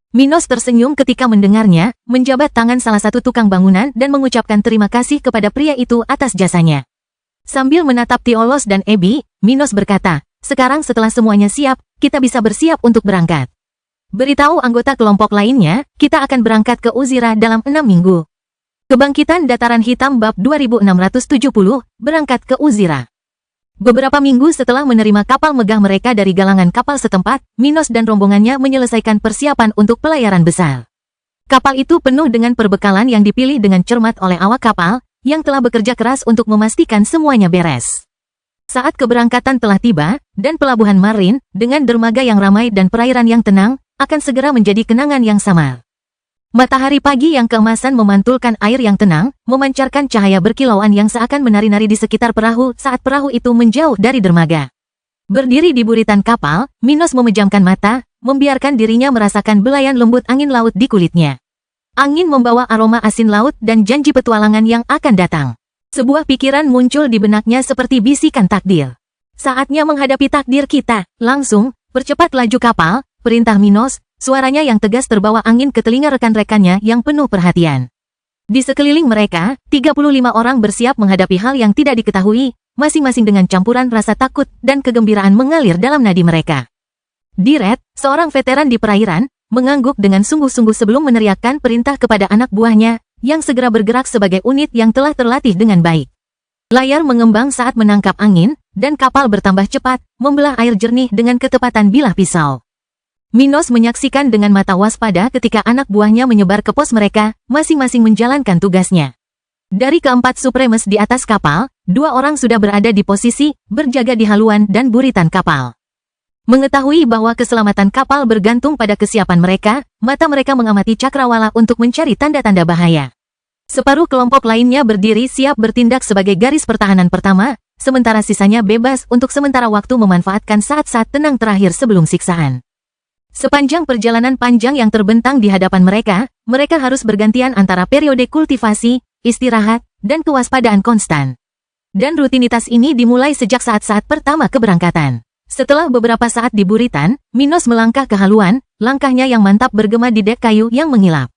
Minos tersenyum ketika mendengarnya, menjabat tangan salah satu tukang bangunan dan mengucapkan terima kasih kepada pria itu atas jasanya. Sambil menatap Tiolos dan Ebi, Minos berkata, sekarang setelah semuanya siap, kita bisa bersiap untuk berangkat. Beritahu anggota kelompok lainnya, kita akan berangkat ke Uzira dalam 6 minggu. Kebangkitan Dataran Hitam Bab 2670, berangkat ke Uzira. Beberapa minggu setelah menerima kapal megah mereka dari galangan kapal setempat, Minos dan rombongannya menyelesaikan persiapan untuk pelayaran besar. Kapal itu penuh dengan perbekalan yang dipilih dengan cermat oleh awak kapal, yang telah bekerja keras untuk memastikan semuanya beres. Saat keberangkatan telah tiba, dan pelabuhan Marin, dengan dermaga yang ramai dan perairan yang tenang, akan segera menjadi kenangan yang samar. Matahari pagi yang keemasan memantulkan air yang tenang, memancarkan cahaya berkilauan yang seakan menari-nari di sekitar perahu saat perahu itu menjauh dari dermaga. Berdiri di buritan kapal, Minos memejamkan mata, membiarkan dirinya merasakan belayan lembut angin laut di kulitnya. Angin membawa aroma asin laut dan janji petualangan yang akan datang. Sebuah pikiran muncul di benaknya seperti bisikan takdir. Saatnya menghadapi takdir kita. Langsung, percepat laju kapal, perintah Minos. Suaranya yang tegas terbawa angin ke telinga rekan-rekannya yang penuh perhatian. Di sekeliling mereka, 35 orang bersiap menghadapi hal yang tidak diketahui, masing-masing dengan campuran rasa takut dan kegembiraan mengalir dalam nadi mereka. Diret, seorang veteran di perairan, mengangguk dengan sungguh-sungguh sebelum meneriakkan perintah kepada anak buahnya, yang segera bergerak sebagai unit yang telah terlatih dengan baik. Layar mengembang saat menangkap angin, dan kapal bertambah cepat, membelah air jernih dengan ketepatan bilah pisau. Minos menyaksikan dengan mata waspada ketika anak buahnya menyebar ke pos mereka, masing-masing menjalankan tugasnya. Dari keempat supremes di atas kapal, 2 orang sudah berada di posisi, berjaga di haluan dan buritan kapal. Mengetahui bahwa keselamatan kapal bergantung pada kesiapan mereka, mata mereka mengamati cakrawala untuk mencari tanda-tanda bahaya. Separuh kelompok lainnya berdiri siap bertindak sebagai garis pertahanan pertama, sementara sisanya bebas untuk sementara waktu memanfaatkan saat-saat tenang terakhir sebelum siksaan. Sepanjang perjalanan panjang yang terbentang di hadapan mereka harus bergantian antara periode kultivasi, istirahat, dan kewaspadaan konstan. Dan rutinitas ini dimulai sejak saat-saat pertama keberangkatan. Setelah beberapa saat di buritan, Minos melangkah ke haluan, langkahnya yang mantap bergema di dek kayu yang mengilap.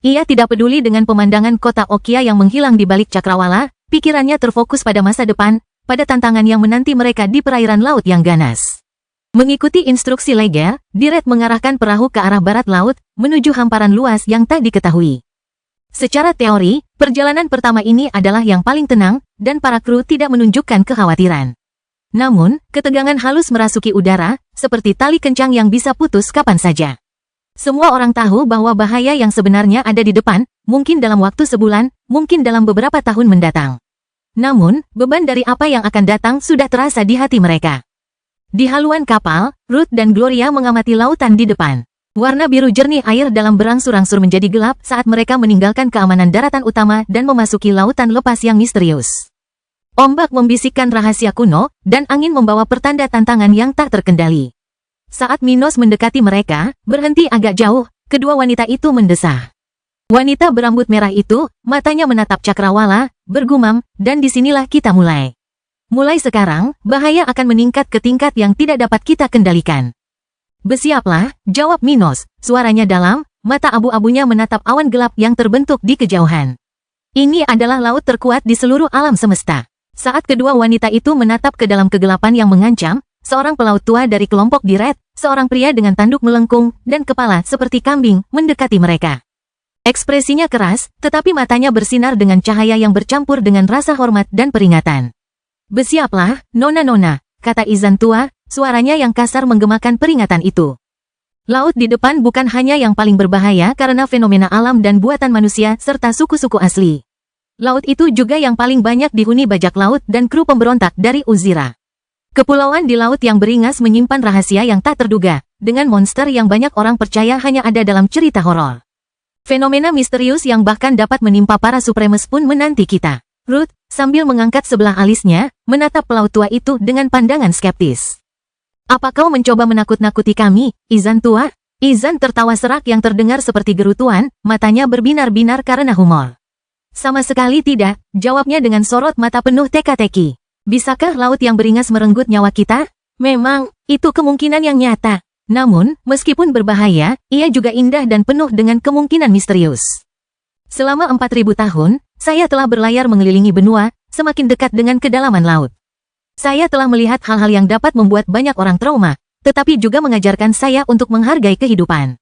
Ia tidak peduli dengan pemandangan kota Okia yang menghilang di balik cakrawala, pikirannya terfokus pada masa depan, pada tantangan yang menanti mereka di perairan laut yang ganas. Mengikuti instruksi Leger, Diret mengarahkan perahu ke arah barat laut, menuju hamparan luas yang tak diketahui. Secara teori, perjalanan pertama ini adalah yang paling tenang, dan para kru tidak menunjukkan kekhawatiran. Namun, ketegangan halus merasuki udara, seperti tali kencang yang bisa putus kapan saja. Semua orang tahu bahwa bahaya yang sebenarnya ada di depan, mungkin dalam waktu sebulan, mungkin dalam beberapa tahun mendatang. Namun, beban dari apa yang akan datang sudah terasa di hati mereka. Di haluan kapal, Ruth dan Gloria mengamati lautan di depan. Warna biru jernih air dalam berangsur-angsur menjadi gelap saat mereka meninggalkan keamanan daratan utama dan memasuki lautan lepas yang misterius. Ombak membisikkan rahasia kuno, dan angin membawa pertanda tantangan yang tak terkendali. Saat Minos mendekati mereka, berhenti agak jauh, kedua wanita itu mendesah. Wanita berambut merah itu, matanya menatap cakrawala, bergumam, dan disinilah kita mulai. Mulai sekarang, bahaya akan meningkat ke tingkat yang tidak dapat kita kendalikan. Bersiaplah, jawab Minos, suaranya dalam, mata abu-abunya menatap awan gelap yang terbentuk di kejauhan. Ini adalah laut terkuat di seluruh alam semesta. Saat kedua wanita itu menatap ke dalam kegelapan yang mengancam, seorang pelaut tua dari kelompok Diret, seorang pria dengan tanduk melengkung, dan kepala seperti kambing, mendekati mereka. Ekspresinya keras, tetapi matanya bersinar dengan cahaya yang bercampur dengan rasa hormat dan peringatan. Bersiaplah, nona-nona, kata Izan tua, suaranya yang kasar menggemakan peringatan itu. Laut di depan bukan hanya yang paling berbahaya karena fenomena alam dan buatan manusia serta suku-suku asli. Laut itu juga yang paling banyak dihuni bajak laut dan kru pemberontak dari Uzira. Kepulauan di laut yang beringas menyimpan rahasia yang tak terduga, dengan monster yang banyak orang percaya hanya ada dalam cerita horor. Fenomena misterius yang bahkan dapat menimpa para supremes pun menanti kita. Ruth, sambil mengangkat sebelah alisnya, menatap pelaut tua itu dengan pandangan skeptis. Apa kau mencoba menakut-nakuti kami, Izan tua? Izan tertawa serak yang terdengar seperti gerutuan, matanya berbinar-binar karena humor. Sama sekali tidak, jawabnya dengan sorot mata penuh teka-teki. Bisakah laut yang beringas merenggut nyawa kita? Memang, itu kemungkinan yang nyata. Namun, meskipun berbahaya, ia juga indah dan penuh dengan kemungkinan misterius. Selama 4000 tahun, saya telah berlayar mengelilingi benua, semakin dekat dengan kedalaman laut. Saya telah melihat hal-hal yang dapat membuat banyak orang trauma, tetapi juga mengajarkan saya untuk menghargai kehidupan.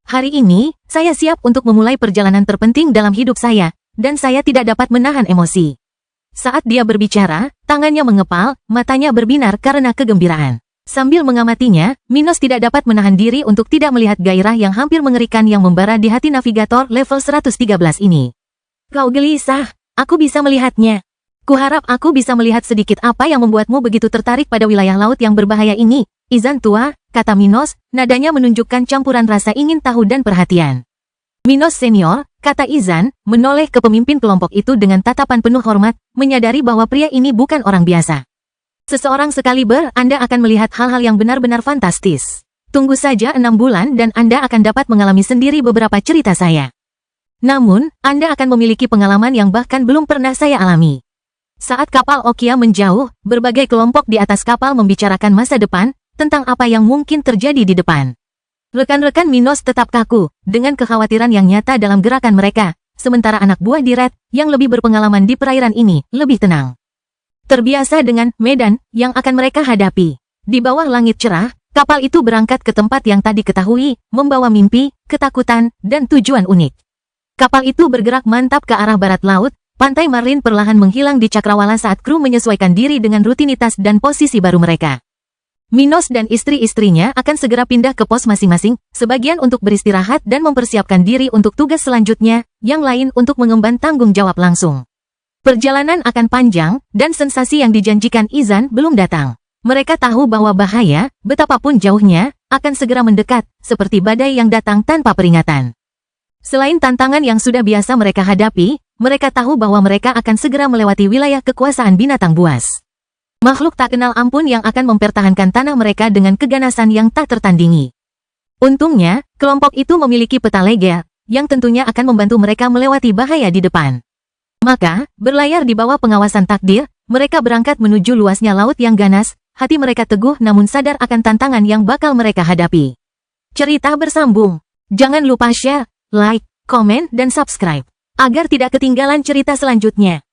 Hari ini, saya siap untuk memulai perjalanan terpenting dalam hidup saya, dan saya tidak dapat menahan emosi. Saat dia berbicara, tangannya mengepal, matanya berbinar karena kegembiraan. Sambil mengamatinya, Minos tidak dapat menahan diri untuk tidak melihat gairah yang hampir mengerikan yang membara di hati navigator level 113 ini. Kau gelisah, aku bisa melihatnya. Kuharap aku bisa melihat sedikit apa yang membuatmu begitu tertarik pada wilayah laut yang berbahaya ini, Izan tua, kata Minos, nadanya menunjukkan campuran rasa ingin tahu dan perhatian. Minos senior, kata Izan, menoleh ke pemimpin kelompok itu dengan tatapan penuh hormat, menyadari bahwa pria ini bukan orang biasa. Seseorang sekaliber, Anda akan melihat hal-hal yang benar-benar fantastis. Tunggu saja 6 bulan dan Anda akan dapat mengalami sendiri beberapa cerita saya. Namun, Anda akan memiliki pengalaman yang bahkan belum pernah saya alami. Saat kapal Okia menjauh, berbagai kelompok di atas kapal membicarakan masa depan, tentang apa yang mungkin terjadi di depan. Rekan-rekan Minos tetap kaku, dengan kekhawatiran yang nyata dalam gerakan mereka, sementara anak buah di Red, yang lebih berpengalaman di perairan ini, lebih tenang. Terbiasa dengan medan yang akan mereka hadapi. Di bawah langit cerah, kapal itu berangkat ke tempat yang tadi ketahui, membawa mimpi, ketakutan, dan tujuan unik. Kapal itu bergerak mantap ke arah barat laut, pantai Marlin perlahan menghilang di cakrawala saat kru menyesuaikan diri dengan rutinitas dan posisi baru mereka. Minos dan istri-istrinya akan segera pindah ke pos masing-masing, sebagian untuk beristirahat dan mempersiapkan diri untuk tugas selanjutnya, yang lain untuk mengemban tanggung jawab langsung. Perjalanan akan panjang, dan sensasi yang dijanjikan Izan belum datang. Mereka tahu bahwa bahaya, betapapun jauhnya, akan segera mendekat, seperti badai yang datang tanpa peringatan. Selain tantangan yang sudah biasa mereka hadapi, mereka tahu bahwa mereka akan segera melewati wilayah kekuasaan binatang buas. Makhluk tak kenal ampun yang akan mempertahankan tanah mereka dengan keganasan yang tak tertandingi. Untungnya, kelompok itu memiliki peta legel, yang tentunya akan membantu mereka melewati bahaya di depan. Maka, berlayar di bawah pengawasan takdir, mereka berangkat menuju luasnya laut yang ganas, hati mereka teguh namun sadar akan tantangan yang bakal mereka hadapi. Cerita bersambung. Jangan lupa share, like, komen, dan subscribe, agar tidak ketinggalan cerita selanjutnya.